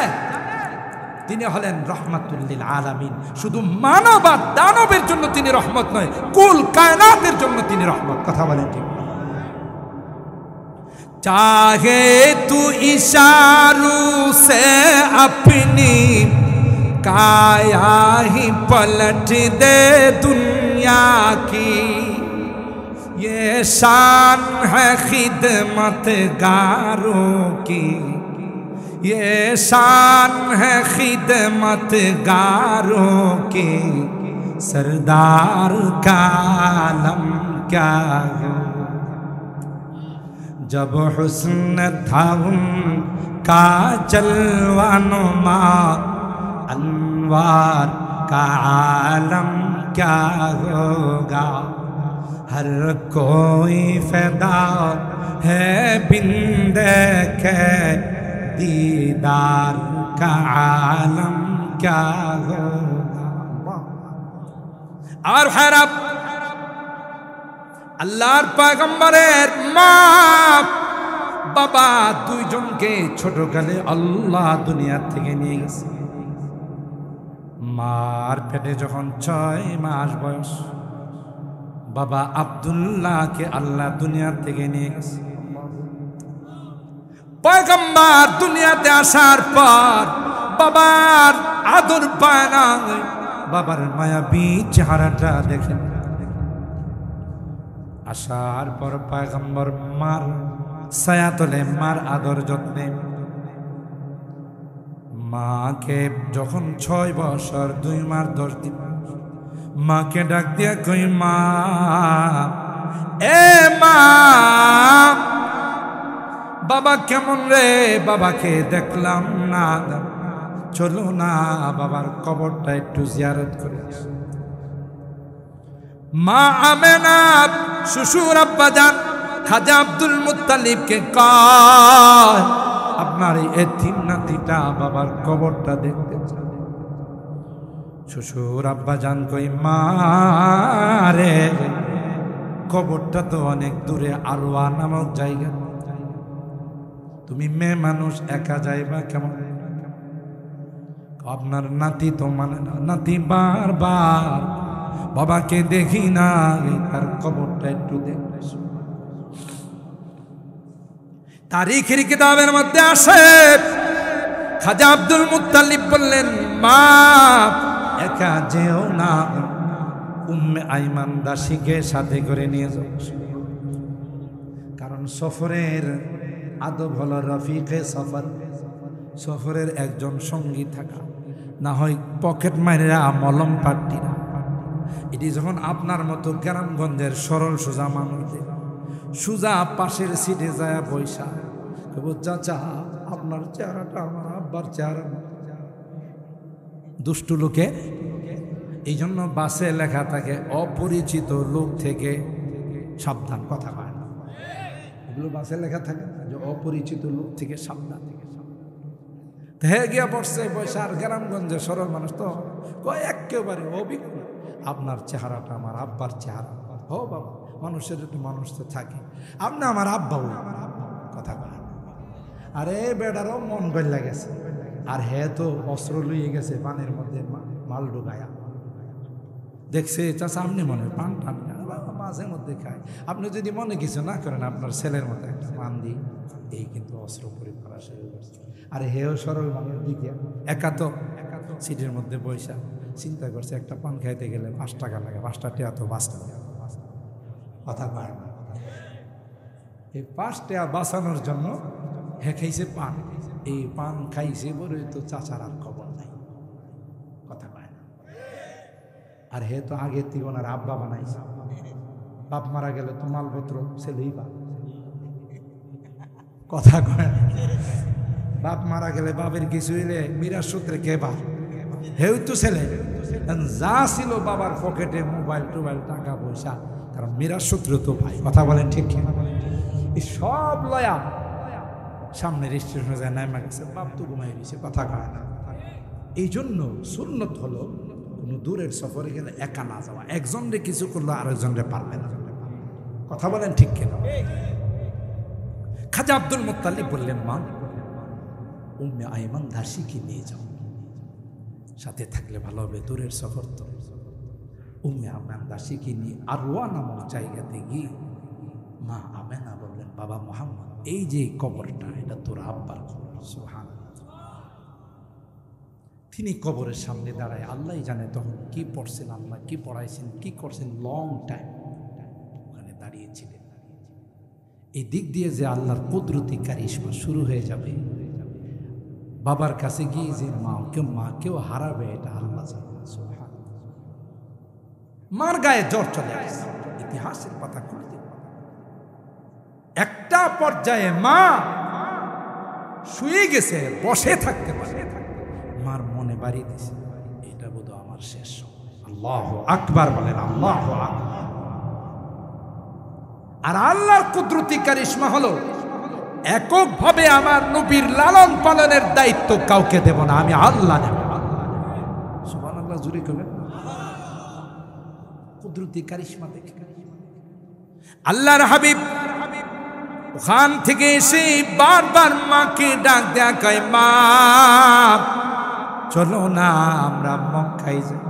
তিনি হলেন রহমাতুল লিল আলামিন। শুধু মানব আর দানবের জন্য তিনি রহমত নয়, কুল কায়নাতের জন্য তিনি রহমত। কথা বলেন ঠিক? চাহে তু ইশারু সে আপনি काया ही पलट दे दुनिया की, ये शान है खिदमतगारों की, ये शान है खिदमतगारों की, सरदार का आलम क्या हो। जब हुस्न था उनका जलवा नुमा, अनवार का आलम क्या होगा। हर कोई फैदा है बिन देखे, दीदार का आलम क्या होगा। और हैरत আল্লাহর পয়গম্বরের মা বাবা দুইজনকে ছোটকালে আল্লাহ দুনিয়া থেকে নিয়ে গেছে। মার পেটে যখন 6 মাস বয়স, বাবা আব্দুল্লাহকে আল্লাহ দুনিয়া থেকে নিয়ে গেছে। পয়গম্বর দুনিয়াতে আসার পর বাবার আদর পায় না, বাবার মায়াবী চেহারাটা দেখেন। আসার পর পয়গম্বর মার ছায়া তলে, মার আদর যত্নে, মাকে যখন 6 বছর 2 মাস 10 দিন, মাকে ডাক দিয়া কই, মা এ মা, বাবা কেমন রে? বাবাকে দেখলাম না, চলো না বাবার কবরটা একটু জিয়ারত করে আসি। মা আমেনা শ্বশুর আব্বাজান খাজা আব্দুল মুত্তালিবকে কয়, আপনার এই এতিম নাতিটা বাবার কবরটা দেখতে চায়। শ্বশুর আব্বাজান কই, মা রে, কবরটা তো অনেক দূরে, আরওয়া নামক জায়গা, তুমি মেয়ে মানুষ একা যাইবা কেমন? আপনার নাতি তো মানে না। নাতি বারবার, বাবাকে দেখি না, তার কবরটা একটু দেখবে। তারিখের কিতাবের মধ্যে আসে, খাজা আব্দুল মুত্তালিব বললেন, মা একা যেও না, উম্মে আইমান দাসীকে সাথে করে নিয়ে যাও। কারণ সফরের আদব হলো রফিকে সফর, সফরের একজন সঙ্গী থাকা, না হয় পকেট মাইরা মলম পাট্টিরা। এটি যখন আপনার মতো গ্রামগঞ্জের সরল সোজা মানুষদের সোজা পাশের সিটে যায় পয়সা, চাচা আপনার চেহারাটা আমার আব্বার চেহারা। দুষ্টু লোকে এই জন্য বাসে লেখা থাকে অপরিচিত লোক থেকে সাবধান, কথা হয় না, এগুলো বাসে লেখা থাকে যে অপরিচিত লোক থেকে সাবধান। হয়ে গিয়া পড়ছে পয়সা, আর গ্রামগঞ্জে সরল মানুষ তো একেবারে অভিজ্ঞ, আপনার চেহারাটা আমার আব্বার চেহারা। ও বাবা, মানুষের একটু মানুষ তো থাকে, আপনি আমার আব্বা, কথা কয়। আরে বেটারও মন গল্লা গেছে, আর হে তো অস্ত্র লইয়ে গেছে পানের মধ্যে মাল ঢুকায়া। দেখছে চাচা আপনি মনে হয় পান টান মাঝে মধ্যে খায়, আপনি যদি মনে কিছু না করেন আপনার ছেলের মতো একটা পান দিই, এই কিন্তু অস্ত্র প্রয়োগ করা শুরু করছে। আর হেও সরল মানুষ দিকে একা তো সিটের মধ্যে বৈশা চিন্তা করছে, একটা পান খাইতে গেলে 5 টাকা লাগে, 5টা টিয়া তো 5 টাকা, কথা পায় না। এই 5 টাকা বাঁচানোর জন্য হে খাইছে পান, এই পান খাইছে বলে তো চাচার আর খবর নাই, কথা পায় না। আর হে তো আগের থেকে ওনার আব্বা বানাইছে, বাপ মারা গেলে তো মালপত্র ছেলেই বাপ, কথা কয় না। বাপ মারা গেলে বাপের কিছু হইলে মিরাজ সূত্রে কে বাপ, হেউ তো ছেলে। যা ছিল বাবার পকেটে মোবাইল টোবাইল টাকা পয়সা, কারণ মিরাজ সূত্র তো ভাই, কথা বলেন ঠিক কিনা? এই সব লয়া সামনের স্টেশনে যায় নাইমা গেছে, বাপ তো ঘুমাই দিয়েছে, কথা কয় না। এই জন্য সুন্নত হলো কোনো দূরের সফরে গেলে একা না যাওয়া, একজনরে কিছু করলে আরেকজনরে পারবে না, কথা বলেন ঠিক কিনা? খাজা আব্দুল মুত্তালিব বললেন, মা উম্মে আইমান দাসীকে নিয়ে যাও, সাথে থাকলে ভালো হবে, দূরের সফর তো। উম্মে আইমান দাসীকে নিয়ে আরওয়া নামক জায়গাতে গিয়ে মা আমেনা বললেন, বাবা মুহাম্মদ, এই যে কবরটা এটা তোর আব্বার কবর। সুবহানাল্লাহ। তিনি কবরের সামনে দাঁড়ায়, আল্লাহ জানে তখন কি পড়ছেন, আল্লাহ কি পড়াইছেন, কি করছেন, লং টাইম ওখানে দাঁড়িয়েছিলেন। এই দিক দিয়ে যে আল্লাহর কুদরতি কারিশমা শুরু হয়ে যাবে, বাবার কাছে গিয়ে যে মাকেও হারাবে, এটা আল্লাহ জানে। সুবহানাল্লাহ। মার গায়ে জ্বর চলে আসছে, ইতিহাসের পাতা খুলতে একটা পর্যায়ে মা শুয়ে গেছে, বসে থাকতে পারে, মার মনে বাড়ি দিছে, এটা বোধ আমার শেষ। আল্লাহু আকবার বলেন, আল্লাহু আকবার। আর আল্লাহর কুদরতি কারিশমা হলো, এককভাবে আমার নবীর লালন পালনের দায়িত্ব কাউকে দেব না, আমি আল্লাহ নেব। সুবহানাল্লাহ, জুরি করবেন। কুদরতি কারিশমা দেখে আল্লাহর হাবিব ওখান থেকে এসে বারবার মাকে ডাক দেয়া, কয় মা চলো না আমরা মক্কায় যাই।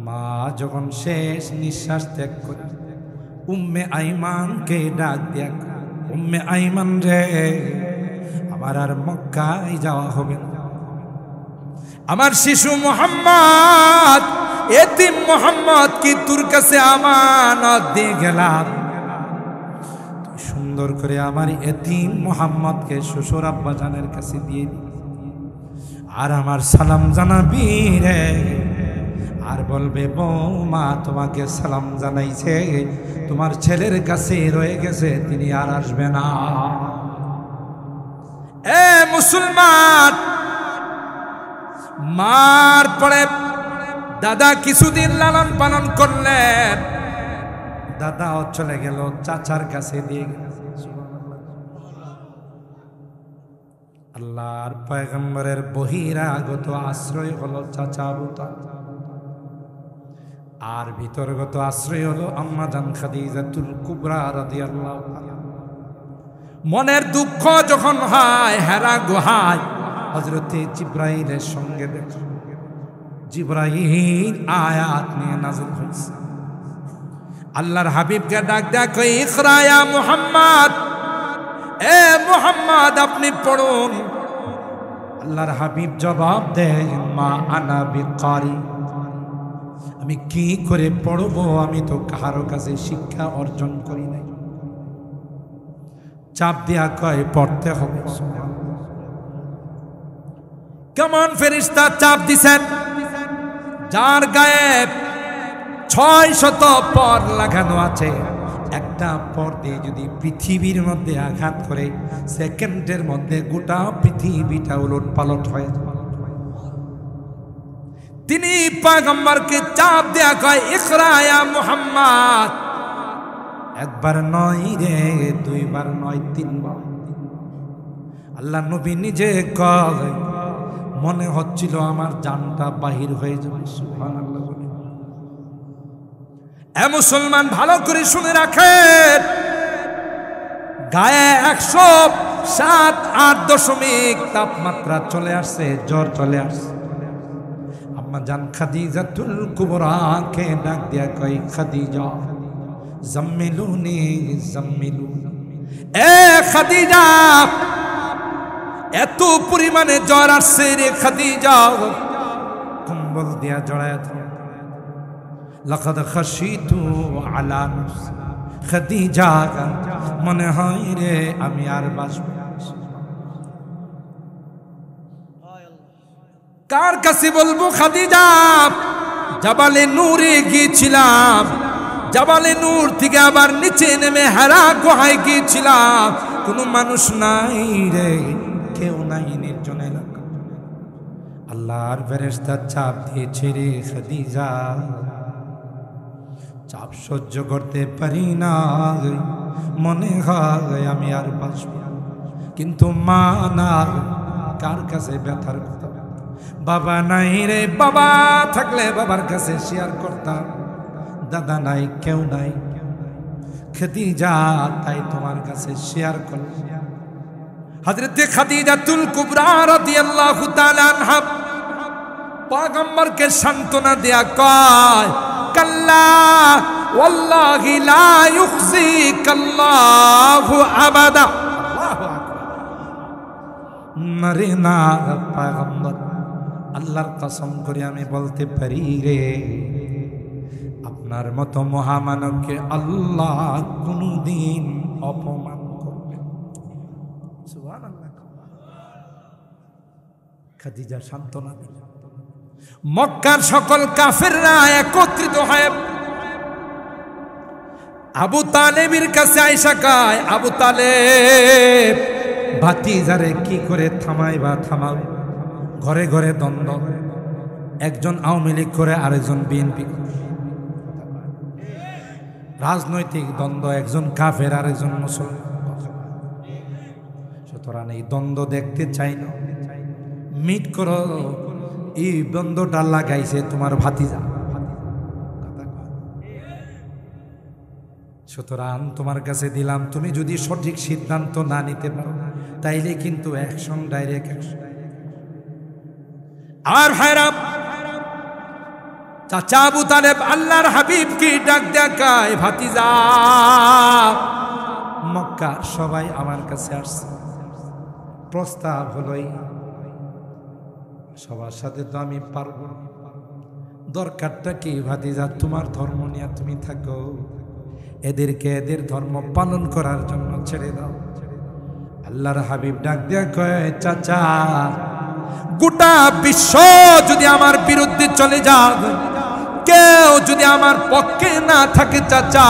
মা যখন শেষ নিঃশ্বাস ত্যাগ করে উম্মে আইমানকে ডাক দেয়া, উম্মে আইমান রে, আমার আর মক্কায় যাওয়া হবে না, আমার শিশু মুহাম্মদ, এতিম মুহাম্মদ কি তোর কাছে আমানত দিয়ে গেলাম, তুই সুন্দর করে আমার এতিম মুহাম্মদকে শ্বশুর আব্বা জানের কাছে দিয়ে দি, আর আমার সালাম জানাবি রে, আর বলবে বৌমা তোমাকে সালাম জানাইছে, তোমার ছেলের কাছে রয়ে গেছে, তিনি আর আসবে না। এ মুসলমান, মার পরে দাদা কিছুদিন লালন পালন করলেন, দাদাও চলে গেল, চাচার কাছে দিয়ে গেল। আল্লাহর পয়গম্বরের বহিরাগত আশ্রয় হলো চাচা আবু তালেব, আর ভিতরগত আশ্রয় হলো আম্মা জান খাদিজাতুল কুবরা রাদিয়াল্লাহু তাআলা। মনের দুঃখ যখন হয় হেরা গুহায় হযরতে জিবরাইলের সঙ্গে দেখা, জিবরাইল আয়াত নিয়ে নাযিল হয়েছে। আল্লাহর হাবিবকে ডাক দেয়া কই, ইকরা ইয়া মুহাম্মদ, এ মুহাম্মদ আপনি পড়ুন। আল্লাহর হাবিব জবাব দেন, মা আনা বিকারি, আমি কি করে পড়বো, আমি তো কারো কাছে শিক্ষা অর্জন করি নাই। চাপ দিয়া কয় পড়তে হবে। কেমন ফেরেশতা চাপ দিছেন, যার গায়ে 600 পর লাগানো আছে, একটা পর দিয়ে যদি পৃথিবীর মধ্যে আঘাত করে সেকেন্ডের মধ্যে গোটা পৃথিবীটা উলট পালট হয়ে যায়। তিনি পয়গম্বরকে চাপ দেয়া কয়, ইকরা ইয়া মুহাম্মদ। একবার নয় রে, দুইবার নয়, তিনবার। আল্লাহ নবী নিজে কয়, মনে হচ্ছিল আমার জানটা বাহির হয়ে যাবে। সুবহানাল্লাহ। এ মুসলমান, ভালো করে শুনে রাখেন, গায়ে 107-8 তাপমাত্রা চলে আসছে, জ্বর চলে আসছে। আম্মা জান খাদিজাতুল কুবরাকে ডাক দিয়া কই, খাদিজা জাম্মিলুনি জাম্মিলুনি। এ খাদিজা, এত পরিমাণে জ্বর আসছে রে খাদিজা, কম্বল দিয়া জড়ায় ধর। লাকাদ খাশিতু আলা নাফসি, খাদিজা মনে হয় রে আমি আর বাঁচব। কার কাছে বলবো খাদিজা? জাবালে নূরে গিয়েছিলাম, জাবালে নূর থেকে আবার নিচে নেমে হেরা গুহায় গিয়েছিলাম, কোনো মানুষ নাই রে, কেউ নাই, নির্জন এলাকা। আল্লাহর ফেরেশতা চাপ দিয়েছে রে খাদিজা, চাপ সহ্য করতে পারি না, মনে হয় আমি আর বাঁচব। কিন্তু মা না, কার কাছে ব্যথার কথা? বাবা নাই রে, বাবা থাকলে বাবার কাছে শেয়ার করতাম, দাদা নাই, কেউ নাই। খাদিজা তাই তোমার কাছে শেয়ার করলাম। হযরতে খাদিজাতুল কুবরা রাদিয়াল্লাহু তাআলা আনহা পয়গম্বরকে সান্ত্বনা দেয়া কয়, কাল্লা ওয়াল্লাহি লা ইউখজিকাল্লাহু আবাদা। আল্লাহু আকবার। নারে না পয়গম্বর, আল্লাহর কসম করে আমি বলতে পারি রে, আপনার মতো মহামানবকে আল্লাহ কোনদিন অপমান করবেন। সুবহানাল্লাহ। খাদিজা সান্ত্বনা দিল। মক্কার সকল কাফেররা একত্রিত হয়ে আবু তালেবের কাছে আয়েশা কয়, আবু তালেব ভাতিজারে কি করে থামাইবা থামাও। ঘরে ঘরে দ্বন্দ্ব, একজন আওয়ামী লীগ করে আরেকজন বিএনপি, রাজনৈতিক দ্বন্দ্ব, একজন কাফের আরেকজন মুসলমান। সুতরাং এই দ্বন্দ্ব দেখতে চাই না, মিট করো। এই দ্বন্দ্বটা লাগাইছে তোমার ভাতিজা, সুতরাং তোমার কাছে দিলাম, তুমি যদি সঠিক সিদ্ধান্ত না নিতে পারো তাইলে কিন্তু অ্যাকশন, ডাইরেক্ট অ্যাকশন। আর ভাইরা, চাচা আবু তালেব আল্লাহর হাবিব কি ডাক দেখায়, ভাতিজা মক্কা সবাই আমার কাছে আসছে, প্রস্তাব হলোই সবার সাথে তো আমি পারবো না, দরকারটা কি ভাতিজা, তোমার ধর্ম নিয়ে তুমি থাকো, এদেরকে এদের ধর্ম পালন করার জন্য ছেড়ে দাও। আল্লাহর হাবিব ডাক দেয়া কয়, চাচা গোটা বিশ্ব যদি আমার বিরুদ্ধে চলে যাবে, কেউ যদি আমার পক্ষে না থাকে চাচা,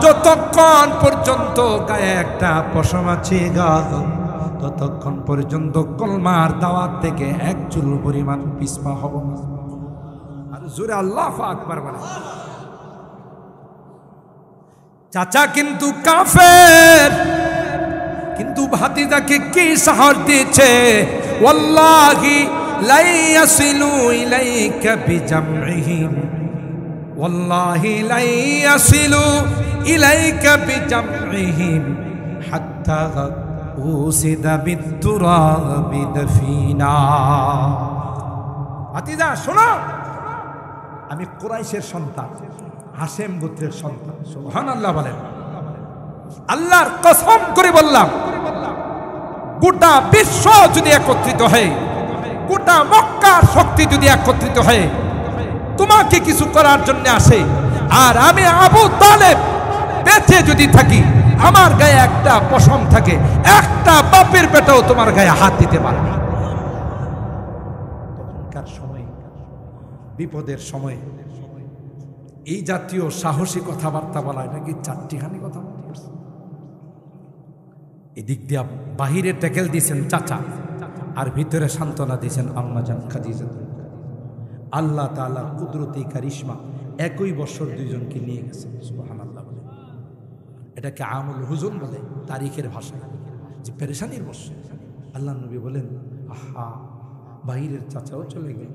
যতক্ষণ পর্যন্ত গায়ে একটা পশম আছে ততক্ষণ পর্যন্ত কলমার দাওয়াত থেকে এক চুল পরিমাণ পিছপা হব না। আর জোরে আল্লাহু আকবার বলে। চাচা কিন্তু কাফের, কিন্তু ভাতিজাকে কি সাহস দিয়েছে, ওয়াল্লাহি লা ইয়াসিলু ইলাইকা বিজামইহিম, ওয়াল্লাহি লা ইয়াসিলু ইলাইকা বিজামইহিম হাত্তা উসিদা বিতুরাবি দাফিনা। ভাতিজা শোনো, আমি কুরাইশের সন্তান, হাশেম গোত্রের সন্তান। সুবহানাল্লাহ বলেন। আল্লাহর কসম করে বললাম, গোটা বিশ্ব যদি একত্রিত হয়, গোটা মক্কার শক্তি যদি একত্রিত হয় তোমাকে কিছু করার জন্য আসে, আর আমি আবু তালেব বেঁচে যদি থাকি, আমার গায়ে একটা পশম থাকে, একটা বাপের বেটাও তোমার গায়ে হাত দিতে পারে না। তখনকার সময়, বিপদের সময় এই জাতীয় সাহসী কথাবার্তা বলা, নাকি চারটিখানি কথা বলছে। এদিক দিয়া বাহিরে ট্যাকেল দিয়েছেন চাচা, আর ভিতরে সান্ত্বনা দিয়েছেন আম্মাজান খাদিজা। আল্লাহ তাআলা কুদরতি কারিশমা একই বছর দুইজনকে নিয়ে গেছেন। সুবহানাল্লাহ বলে। এটাকে আমুল হুজুন বলে তারিখের ভাষায়, যে পেরেশানির বছর। আল্লাহ নবী বলেন, আহা, বাহিরের চাচাও চলে গেল,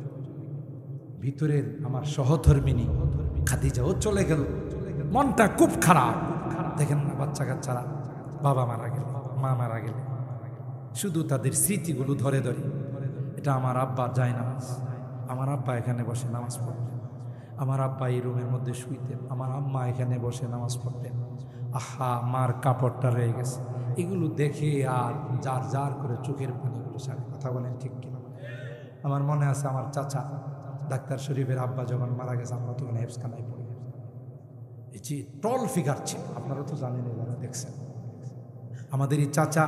ভিতরের আমার সহধর্মিনী খাদিজাও চলে গেল, মনটা খুব খারাপ। দেখেন না, বাচ্চা কাচ্চারা বাবা মারা গেল, মা মারা গেল, শুধু তাদের স্মৃতিগুলো ধরে ধরে। এটা আমার আব্বা যায় নামাজ, আমার আব্বা এখানে বসে নামাজ পড়তেন, আমার আব্বা এই রুমের মধ্যে শুইতেন, আমার আম্মা এখানে বসে নামাজ পড়তেন। আহা, মার কাপড়টা রয়ে গেছে। এগুলো দেখে আর যার যার করে চোখের পানিগুলো সারে। কথা বলেন ঠিক কিনা? আমার মনে আছে, আমার চাচা ডাক্তার শরীফের আব্বা যখন মারা গেছে, আমরা তখন হেফসখানায় পড়ি। এই যে টল ফিগার ছিল, আপনারা তো জানেন, যারা দেখছেন। আমাদের এই চাচা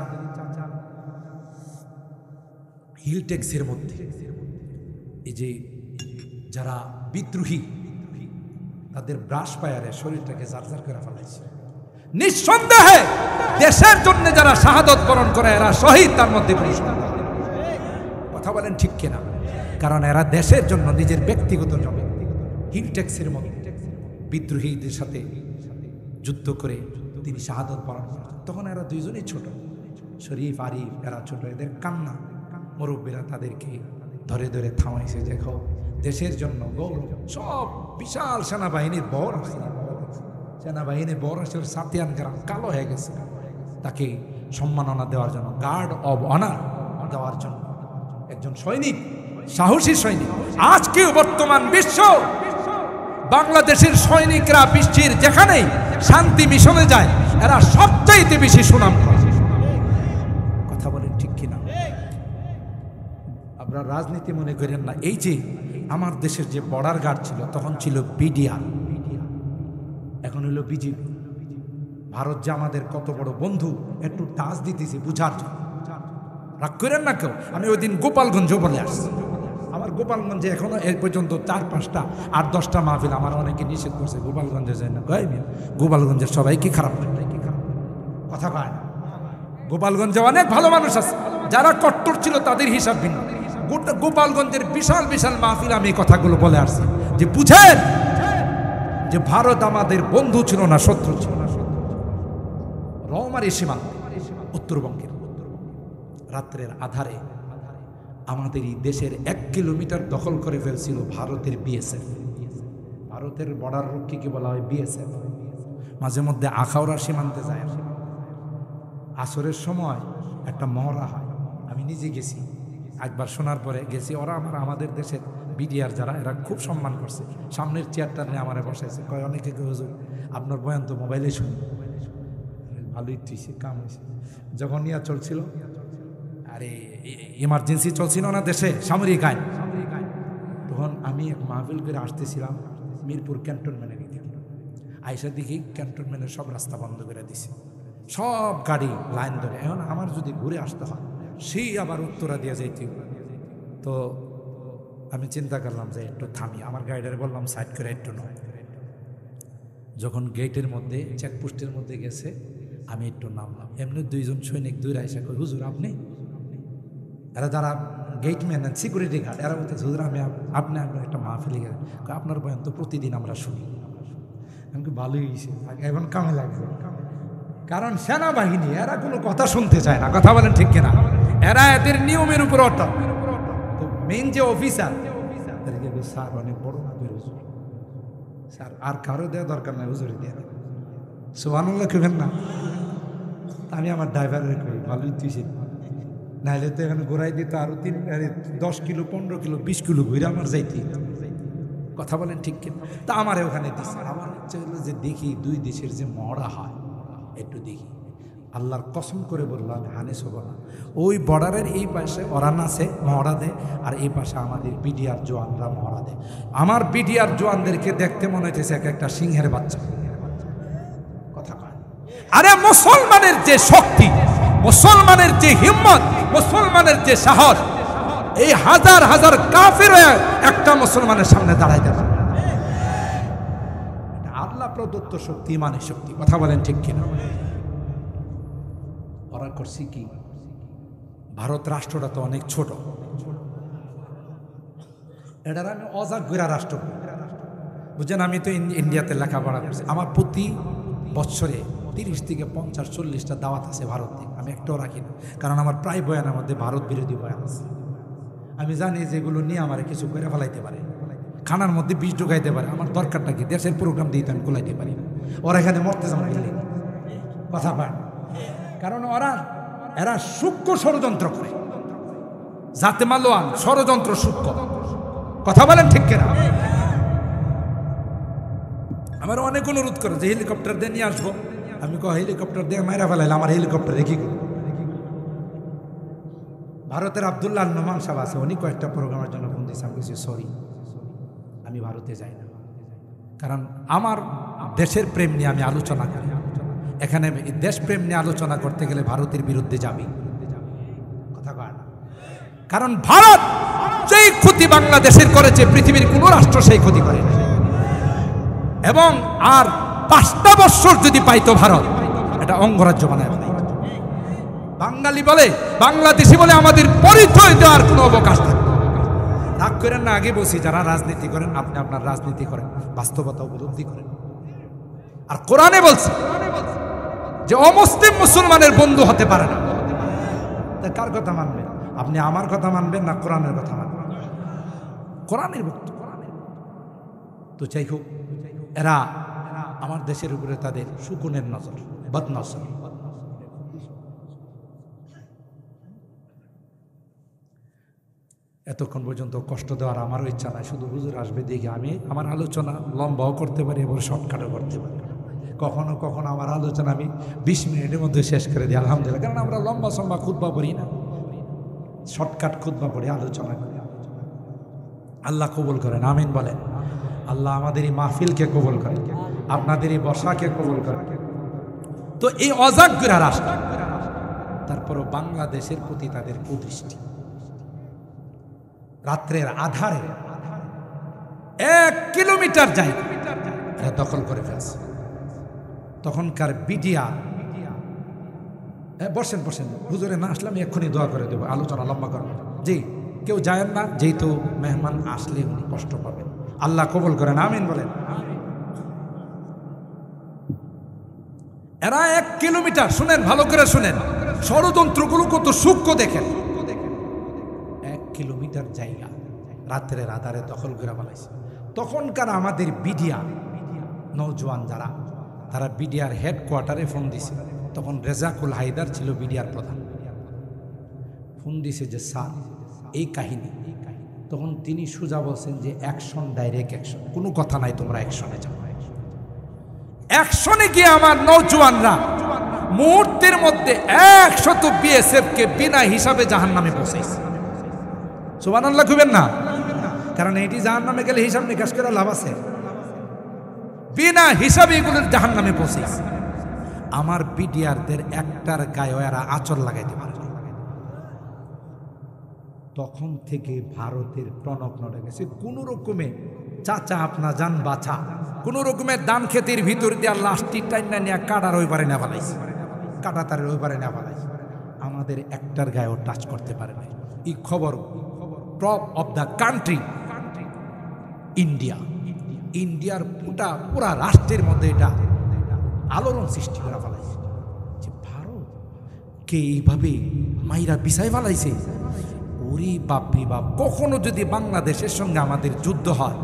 হিলটেক্সের মধ্যে এই যে যারা বিদ্রোহী, তাদের ব্রাশ পায়ারে শরীরটাকে জারজার করে ফেলাইছে। নিঃসন্দেহে দেশের জন্য যারা শাহাদত বরণ করে, এরা শহীদ, তার মধ্যে কথা বলেন ঠিক কিনা? কারণ এরা দেশের জন্য নিজের ব্যক্তিগত জমি, হিলটেক্সের মতো বিদ্রোহীদের সাথে যুদ্ধ করে তিনি শাহাদত বরণ করেন। তখন এরা দুইজনই ছোট, শরীফ আরিফ, এরা ছোট। এদের কান্না, মুরব্বীরা তাদেরকে ধরে ধরে থামাইছে, দেখো দেশের জন্য গৌরব। সব বিশাল সেনাবাহিনীর বহর আসছে, সেনাবাহিনী বহর আসছে, সাতিয়ান গ্রাম কালো হয়ে গেছে। তাকে সম্মাননা দেওয়ার জন্য, গার্ড অব অনার দেওয়ার জন্য, একজন সৈনিক, সাহসী সৈনিক। আজকেও বর্তমান বিশ্ব, বাংলাদেশের সৈনিকরা বিশ্বের যেখানেই শান্তি মিশনে যায়, এরা সবচাইতে বেশি সুনাম করে। কথা বলেন ঠিক কিনা? আপনারা রাজনীতি মনে করেন না। এই যে আমার দেশের যে বর্ডার গার্ড ছিল, তখন ছিল বিডিআর, এখন হলো বিজেপি। ভারত যে আমাদের কত বড় বন্ধু, একটু টাচ দিতেছি বুঝার জন্য, রাগ করেন না কেউ। আমি ওই দিন গোপালগঞ্জও বলে আসছি। আমার গোপালগঞ্জে এখনো এ পর্যন্ত 4-5টা 8-10টা মাহফিল আমার অনেকে নিষেধ করছে, গোপালগঞ্জে যায় না। গোপালগঞ্জের সবাই কি খারাপ, কথা কয় না। গোপালগঞ্জে অনেক ভালো মানুষ আছে, যারা কট্টর ছিল তাদের হিসাব ভিন্ন। গোপালগঞ্জের বিশাল বিশাল মাহফিল আমি কথাগুলো বলে আসছি, যে বুঝেন যে ভারত আমাদের বন্ধু ছিল না, শত্রু ছিল। রৌমারী সীমান্ত, উত্তরবঙ্গের রাত্রের আধারে আমাদের এই দেশের 1 কিলোমিটার দখল করে ফেলছিল ভারতের বিএসএফ। ভারতের বর্ডার রক্ষীকে বলা হয় বিএসএফ। মাঝে মধ্যে আখাউড়া সীমান্তে যায়, আসরের সময় একটা মহড়া হয়। আমি নিজে গেছি, একবার শোনার পরে গেছি। ওরা আমাদের দেশের বিডিআর যারা, এরা খুব সম্মান করছে। সামনের চেয়ারটা নিয়ে আমারে বসাইছে, কয় অনেকে হুজুর আপনার বয়ান তো মোবাইলে শুনি। ভালোই তুইছে, কাম হয়েছে। যখন ইয়া চলছিল, আরে ইমার্জেন্সি চলছিল না দেশে, সামরিক আইন, তখন আমি এক মাহফিল করে আসতেছিলাম মিরপুর ক্যান্টনমেন্টের দিকে। আইসা দেখি ক্যান্টনমেন্টের সব রাস্তা বন্ধ করে দিছে, সব গাড়ি লাইন ধরে। এখন আমার যদি ঘুরে আসতে হয়, সেই আবার উত্তরা দিয়ে যাইতে। তো আমি চিন্তা করলাম যে একটু থামি, আমার গাইডারে বললাম সাইড করে একটু নয়। যখন গেটের মধ্যে, চেকপোস্টের মধ্যে গেছে, আমি একটু নামলাম। এমনি 2জন সৈনিক দূরে আইসা কই, হুজুর আপনি? এরা যারা গেটম্যান সিকিউরিটি গার্ড, এরা বলতেছে হুজুর আমি আপনি একটা মাহফিলে গেলেন, আপনার বয়ান তো প্রতিদিন আমরা শুনি। আমাকে ভালোই হয়েছে, এখন কামে লাগবে। কারণ সেনাবাহিনী এরা কোনো কথা শুনতে চায় না, কথা বলেন ঠিক কিনা? এরা এদের নিয়মের উপর অটল। তো মেইন যে অফিসার, স্যার অনেক বড় না হুজুর, স্যার আর কারো দেওয়া দরকার নাই, হুজুরি দেয় না। সুবহানাল্লাহ কইবেন না? আমি আমার ড্রাইভারের কই ভালোই তুইছি, নাহলে তো এখানে ঘোরাই দিত আরো 10 কিলো 15 কিলো 20 কিলো ঘুরে আমার যাইতে। কথা বলেন ঠিক কিনা? তা আমার ওখানে দিচ্ছে। আমার ইচ্ছে হলো যে দেখি দুই দেশের যে মহড়া হয় একটু দেখি। আল্লাহর কসম করে বললাম হানিস হবো না। ওই বর্ডারের এই পাশে ওরা নাচে মহড়া দেয়, আর এই পাশে আমাদের বিডিআর জওয়ানরা মহড়া দেয়। আমার বিডিআর জওয়ানদেরকে দেখতে মনে হইতেছে এক একটা সিংহের বাচ্চা। কথা কয় আরে মুসলমানের যে শক্তি, মুসলমানের যে হিম্মত, মুসলমানের যে সাহস, এই হাজার হাজার কাফির একটা মুসলমানের সামনে দাঁড়াইতে পারে। আল্লাহ প্রদত্ত শক্তি, ইমানের শক্তি। কথা বলেন ঠিক কিনা? ওরা করছি কি, ভারত রাষ্ট্রটা তো অনেক ছোট, এটার আমি অজাগ্রা রাষ্ট্র বুঝছেন। আমি তো ইন্ডিয়াতে লেখাপড়া করছি, আমার প্রতি বছরে 30 থেকে 50-40টা দাওয়াত আছে ভারত থেকে, আমি একটাও রাখি না। কারণ আমার প্রায় বয়ানের মধ্যে ভারত বিরোধী বয়ান আছে। আমি জানি যেগুলো নিয়ে আমার কিছু করে ফেলাইতে পারে, খানার মধ্যে বিষ ঢুকাইতে পারে। আমার দরকারটা কি, দেশের প্রোগ্রাম দিয়ে তো আমি কোলাইতে পারি না। ওরা এখানে মরতে যান কথা পায়, কারণ এরা সূক্ষ্ম ষড়যন্ত্র করে, জাতে মালোয়ান ষড়যন্ত্র সূক্ষ্ম। কথা বলেন ঠিক কিনা? আমার অনেক অনুরোধ করে যে হেলিকপ্টার দিয়ে নিয়ে আসবো। আমি হেলিকপ্টার দিয়ে মাইরা ফেলাইলে আমার হেলিকপ্টার রেখে গেল। ভারতের আব্দুল্লাহ নোমান সাহেব আছে, উনি কয়েকটা প্রোগ্রামের জন্য ফোন দিয়েছে। আমি বলছি সরি, আমি ভারতে যাই না, কারণ আমার দেশের প্রেম নিয়ে আমি আলোচনা করি। এখানে দেশপ্রেম নিয়ে আলোচনা করতে গেলে ভারতের বিরুদ্ধে যাবি, কথা কয় না। কারণ ভারত যেই ক্ষতি বাংলাদেশের করেছে, পৃথিবীর কোন রাষ্ট্র সেই ক্ষতি করে না। এবং আর 5টা বৎসর যদি পাইতো ভারত, এটা অঙ্গরাজ্য বানায়। বাঙালি বলে, বাংলাদেশি বলে আমাদের পরিচয় দেওয়ার কোনো অবকাশ থাকে। রাগ করেন না, আগে বলছি যারা রাজনীতি করেন আপনি আপনার রাজনীতি করেন, বাস্তবতা উপলব্ধি করেন। আর কোরআনে বলছে যে অমুসলিম মুসলমানের বন্ধু হতে পারে না। কার কথা মানবেন আপনি? আমার কথা মানবেন না কোরআনের কথা মানবেন? কোরআনের ভক্ত। তো যাই হোক, এরা আমার দেশের উপরে তাদের শকুনের নজর, বদনজর। এতক্ষণ পর্যন্ত কষ্ট দেওয়ার আমারও ইচ্ছা নাই, শুধু হুজুর আসবে দেখে আমি আমার আলোচনা লম্বাও করতে পারি এবং শর্টকাটও করতে পারি। কখনো কখনো আমার আলোচনা আমি 20 মিনিটের মধ্যে শেষ করে দিই, আলহামদুলিল্লাহ। কারণ আমরা লম্বা সম্বা খুতবা পড়ি না, শর্টকাট খুতবা পড়ি, আলোচনা করি। আল্লাহ কবুল করেন, আমিন বলেন। আল্লাহ আমাদের এই মাহফিলকে কবুল করেন, আপনাদের এই বসাকে কবুল করেন। তো এই অজাগ্রা রাষ্ট্র, তারপরও বাংলাদেশের প্রতি তাদের কুদৃষ্টি। রাত্রের আধারে 1 কিলোমিটার জায়গা এরা দখল করে ফেলছে। তখনকার বিডিআর, বসেন বসেন হুজুরে না আসলে আমি এক্ষুনি দোয়া করে দেবো, আলোচনা লম্বা করবো। জি, কেউ যায় না, যেহেতু মেহমান আসলে উনি কষ্ট পাবেন। আল্লাহ কবুল করেন, আমিন বলেন। এরা 1 কিলোমিটার, শুনেন ভালো করে শুনেন, ষড়যন্ত্রগুলো কত সূক্ষ্ম দেখেন। 1 কিলোমিটার জায়গা রাত্রের আধারে দখল করে ফেলাইছে। তখনকার আমাদের বিডিআর নৌজওয়ান যারা, তারা বিডিআর হেডকোয়ার্টারে ফোন দিছে। তখন রেজাকুল হায়দার ছিল বিডিআর প্রধান। ফোন দিছে যে স্যার এই কাহিনী। তখন তিনি সোজা বলছেন যে অ্যাকশন, ডাইরেক্ট অ্যাকশন, কোনো কথা নাই, তোমরা অ্যাকশনে যাও। অ্যাকশনে গিয়ে আমার নৌজওয়ানরা মুহূর্তের মধ্যে 100 বিএসএফ কে বিনা হিসাবে জাহান্নামে পৌঁছাইছে। সুবহানাল্লাহ কইবেন না? কারণ এটি জাহান্নামে গেলে হিসাব নিকাশ করে লাভ আছে? বিনা হিসাবে এগুলো জাহান্নামে পৌঁছাইছে। আমার বিডিআরদের একটার গায়ে এরা আঁচড় লাগাইতে পারে। তখন থেকে ভারতের টনক নড়ে গেছে। কোন রকমে চাচা আপনা যান বাছা, কোন রকমের ধান ক্ষেতের ভিতর দিয়ে লাশটি টাইনা নিয়ে কাটার ওই পারে না ফেলাইছে, কাটা তারের ওই পারে না ফেলাইছে। আমাদের একটার গায়েও টাচ করতে পারে নাই। এই খবর top of the country India, ইন্ডিয়ার পুরা রাষ্ট্রের মধ্যে এটা আলোড়ন সৃষ্টি করা ফেলাইছে যে ভারত কে এইভাবে মাইরা বিছাই ফেলাইছে। ওরে বাপরে বাপ, কখনো যদি বাংলাদেশের সঙ্গে আমাদের যুদ্ধ হয়,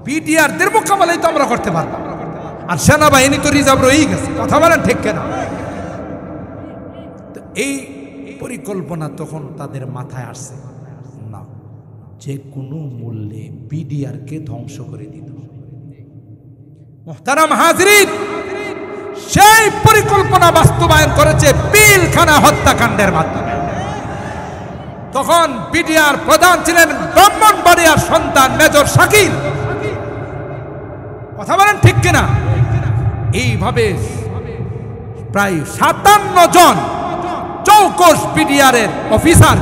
বিডিআরদের মোকাবেলাই তো আমরা করতে পারবো, আর সেনাবাহিনী তো রিজার্ভ রয়েই গেছে। কথা বলেন ঠিক কেনা? তো এই পরিকল্পনা তখন তাদের মাথায় আসছে, না, যে কোনো মূল্যে বিডিআরকে ধ্বংস করে দিতে হবে। মুহতারাম হাজরিন, সেই পরিকল্পনা বাস্তবায়ন করেছে পিলখানা হত্যাকাণ্ডের মাধ্যমে। তখন বিডিআর প্রধান ছিলেন ব্রাহ্মণবাড়িয়ার সন্তান মেজর শাকিল। কথা বলেন ঠিক কিনা? এইভাবে প্রায় 57 জন চৌকস বিডিআরের অফিসার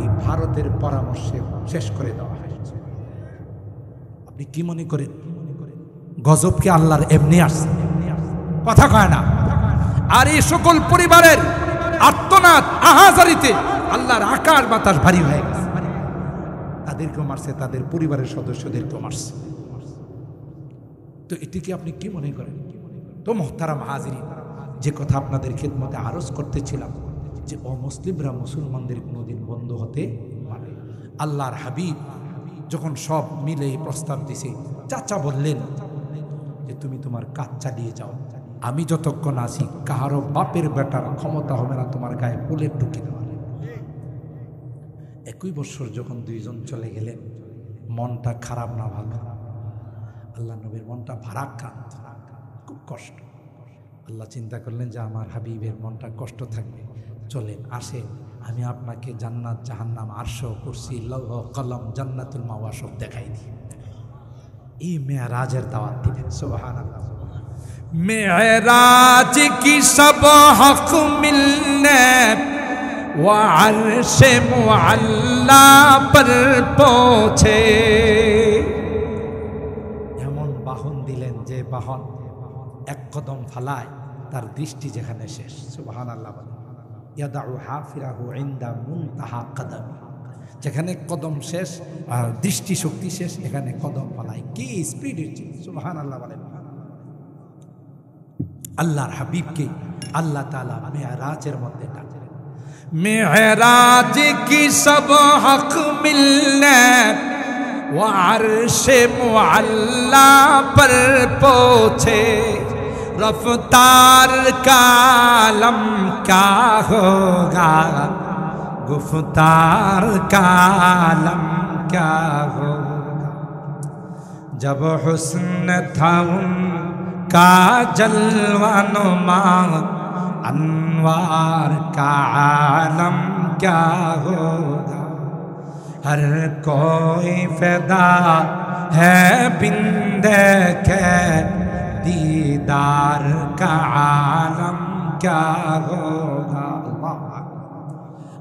এই ভারতের পরামর্শে শেষ করে দেওয়া হয়েছে। আপনি কি মনে করেন গজব কি আল্লাহর এমনি আসছে? কথা কয় না। আর এই সকল পরিবারের আর্তনাদ আহাজারিতে আল্লাহর আকাশ বাতাস ভারী হয়ে গেছে। তাদেরকেও মারছে, তাদের পরিবারের সদস্যদেরকেও মারছে। তো এটিকে আপনি কি মনে করেন? তো মুহতারাম হাজিরিন, যে কথা আপনাদের খেদমতে আরজ করতেছিলাম যে অমুসলিমরা মুসলমানদের কোনোদিন বন্ধু হতে পারে। আল্লাহর হাবিব যখন সব মিলে প্রস্তাব দিছে, চাচা বললেন যে তুমি তোমার কাজ চালিয়ে যাও, আমি যতক্ষণ আছি কাহারও বাপের বেটার ক্ষমতা হবে না তোমার গায়ে বুলেট ঢুকে দেওয়ার। 21 বছর যখন দুইজন চলে গেলেন, মনটা খারাপ না ভালো? আল্লাহ নবীর মনটা ভারাক্রান্ত, খুব কষ্ট। আল্লাহ চিন্তা করলেন যে আমার হাবিবের মনটা কষ্ট থাকবে, চলেন আসেন আমি আপনাকে জান্নাত জাহান্নাম আরশ কুরসি লৌহ কলম জান্নাতুল মাওয়া সব দেখাই দিই। এই মেরাজের দাওয়াত দিলেন। সুবহানাল্লাহ। মেরাজ কি সব হক মিলনে ওয়া আরশে মুআল্লা পর পৌঁছে। এমন বাহন দিলেন যে বাহন এক কদম ফালায় তার দৃষ্টি যেখানে শেষ। সুবহানাল্লাহ। ইয়াদাউ হাফিরাহু ইনদা মুনতাহা কদমি, যেখানে কদম শেষ আর দৃষ্টি শক্তি শেষ, এখানে কদম ফালায়। কি স্পিডের চেয়ে! সুবহানাল্লাহ বলেন। আল্লাহর হাবিবকে আল্লাহ তাআলা মেরাজের মধ্যে ডাকলেন। মেরাজ কি সব হক মিলনে ওয়া আরশে মুআল্লা পর পৌঁছে। रफ्तार का आलम क्या होगा, गुफ्तार का आलम क्या होगा। जब हुस्न था उनका जलवा नुमा, अनवार का आलम क्या होगा। हर कोई फिदा है बिन देखे, दीदार का आलम क्या होगा।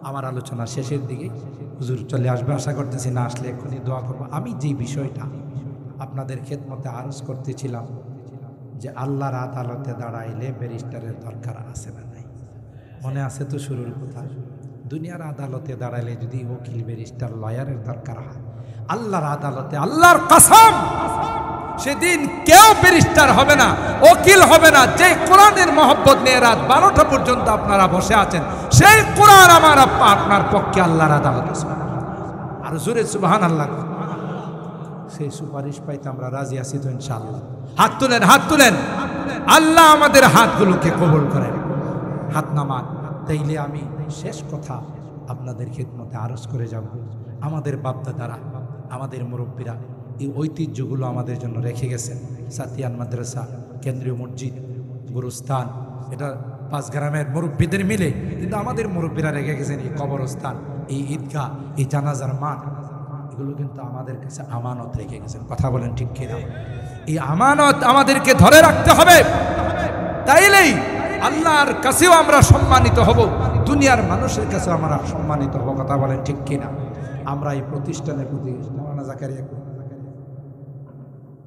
আমার আলোচনা শেষের দিকে, হুজুর চলে আসবে আশা করতেছি, না আসলে এখনই দোয়া করবো। আমি যে বিষয়টা আপনাদের খেদমতে আরজ করতেছিলাম যে আল্লাহর আদালতে দাঁড়াইলে ব্যারিস্টারের দরকার আছে না নাই? মনে আছে তো শুরুর কথা? দুনিয়ার আদালতে দাঁড়াইলে যদি ওকিল ব্যারিস্টার লয়ারের দরকার হয়, আল্লাহর আদালতে আল্লাহর কসম সেদিন কেউ ব্যারিস্টার হবে না, ওকিল হবে না। যে কোরআনের মহব্বত নিয়ে রাত 12টা পর্যন্ত আপনারা বসে আছেন, সেই কোরআন আমার আপনার পক্ষে আল্লাহর আদালতে। আর জোরে সুবহানাল্লাহ। সেই সুপারিশ পাইতে আমরা রাজি আছি তো ইনশাআল্লাহ? হাত তুলেন, হাত তুলেন। আল্লাহ আমাদের হাতগুলোকে কবুল করেন। হাত নামান। তাইলে আমি শেষ কথা আপনাদের খেদমতে আরজ করে যাব। আমাদের বাপদাদারা, আমাদের মুরব্বীরা এই ঐতিহ্যগুলো আমাদের জন্য রেখে গেছেন। সাতিয়ান মাদ্রাসা, কেন্দ্রীয় মসজিদ, গুরুস্থান, এটা 5 গ্রামের মুরব্বীদের মিলে, কিন্তু আমাদের মুরব্বীরা রেখে গেছেন এই কবরস্থান, এই ঈদগাহ, এই জানাজার মাঠ, এগুলো কিন্তু আমাদের কাছে আমানত রেখে গেছেন। কথা বলেন ঠিক কিনা? এই আমানত আমাদেরকে ধরে রাখতে হবে, তাইলেই আল্লাহর কাছেও আমরা সম্মানিত হব, দুনিয়ার মানুষের কাছেও আমরা সম্মানিত হব। কথা বলেন ঠিক কিনা? আমরা এই প্রতিষ্ঠানের প্রতি,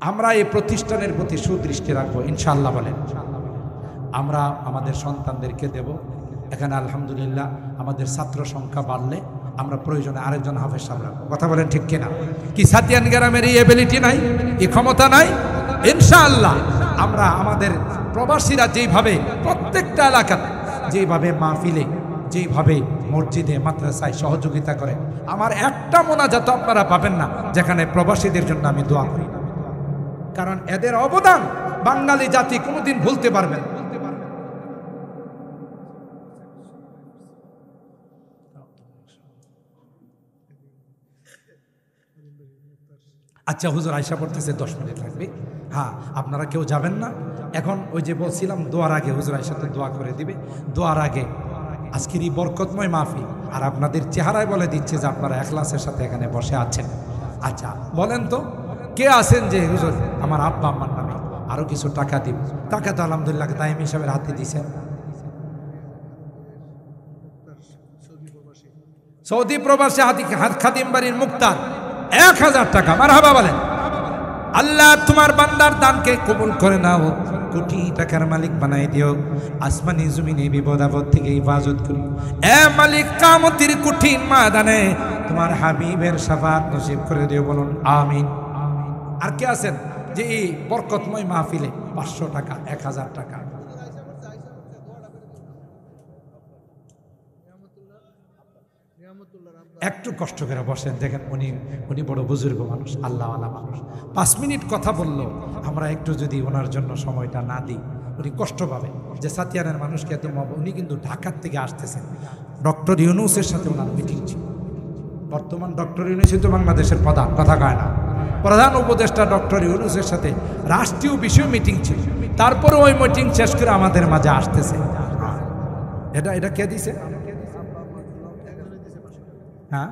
আমরা এই প্রতিষ্ঠানের প্রতি সুদৃষ্টি রাখবো ইনশাআল্লাহ। বলেন আমরা আমাদের সন্তানদেরকে দেব, এখানে আলহামদুলিল্লাহ আমাদের ছাত্র সংখ্যা বাড়লে আমরা প্রয়োজনে আরেকজন হাফেজ সাহেব রাখবো। কথা বলেন ঠিক কিনা? কি সাতিয়ান গ্রামের এই এবিলিটি নাই, এই ক্ষমতা নাই? ইনশাআল্লাহ আমরা আমাদের প্রবাসীরা যেইভাবে প্রত্যেকটা এলাকাতে যেইভাবে মাহফিলে, যেইভাবে মসজিদে, মাদ্রাসায় সহযোগিতা করে, আমার একটা মোনাজাত আপনারা পাবেন না যেখানে প্রবাসীদের জন্য আমি দোয়া করি। কারণ এদের অবদান বাঙালি জাতি কোনোদিন ভুলতে পারবেন। আচ্ছা হুজুর আয়সা পড়তেছে, 10 মিনিট লাগবে। হ্যাঁ, আপনারা কেউ যাবেন না এখন। ওই যে বলছিলাম দোয়ার আগে হুজুর আয়সাতে দোয়া করে দিবে। দোয়ার আগে আজকের এই বরকতময় মাহফিল আর আপনাদের চেহারায় বলে দিচ্ছে যে আপনারা ইখলাসের সাথে এখানে বসে আছেন। আচ্ছা বলেন তো কে আছেন যে হুজুর আমার আব্বা আম্মার নামে আরো কিছু টাকা দিব? টাকা তো আলহামদুলিল্লাহ দাইম হিসাবে হাতে দিয়েছেন। সৌদি প্রবাসী খাদিম বাড়ির মুক্তার 1000 টাকা। মারহাবা বলেন। আল্লাহ তোমার বান্দার দানকে কবুল করে নাও, কোটি টাকার মালিক বানাই দিও, আসমানি জমিনে বিপদ আপদ থেকে হিফাজত করি। এ মালিক কিয়ামতের কঠিন ময়দানে তোমার হাবিবের শাফাত নসিব করে দিও, বলুন আমিন। আর কে আছেন যে এই বরকতময় মাহফিলে 500 টাকা, 1000 টাকা? একটু কষ্ট করে বসেন, দেখেন উনি বড় বুজুর্গ মানুষ, আল্লাহওয়ালা মানুষ। 5 মিনিট কথা বললো, আমরা একটু যদি ওনার জন্য সময়টা না দিই উনি কষ্ট পাবে। যে সাতিয়ানের মানুষকে এত উনি কিন্তু ঢাকার থেকে আসতেছেন, ডক্টর ইউনূসের সাথে ওনার মিটিং ছিল। বর্তমান ডক্টর ইউনূসই তো বাংলাদেশের প্রধান, কথা কয় না, প্রধান উপদেষ্টা ডক্টর ইউনূসের সাথে রাষ্ট্রীয় বিষয় মিটিং ছিল। তারপরে ওই মিটিং শেষ করে আমাদের মাঝে আসতেছে। এটা কে দিছে? হ্যাঁ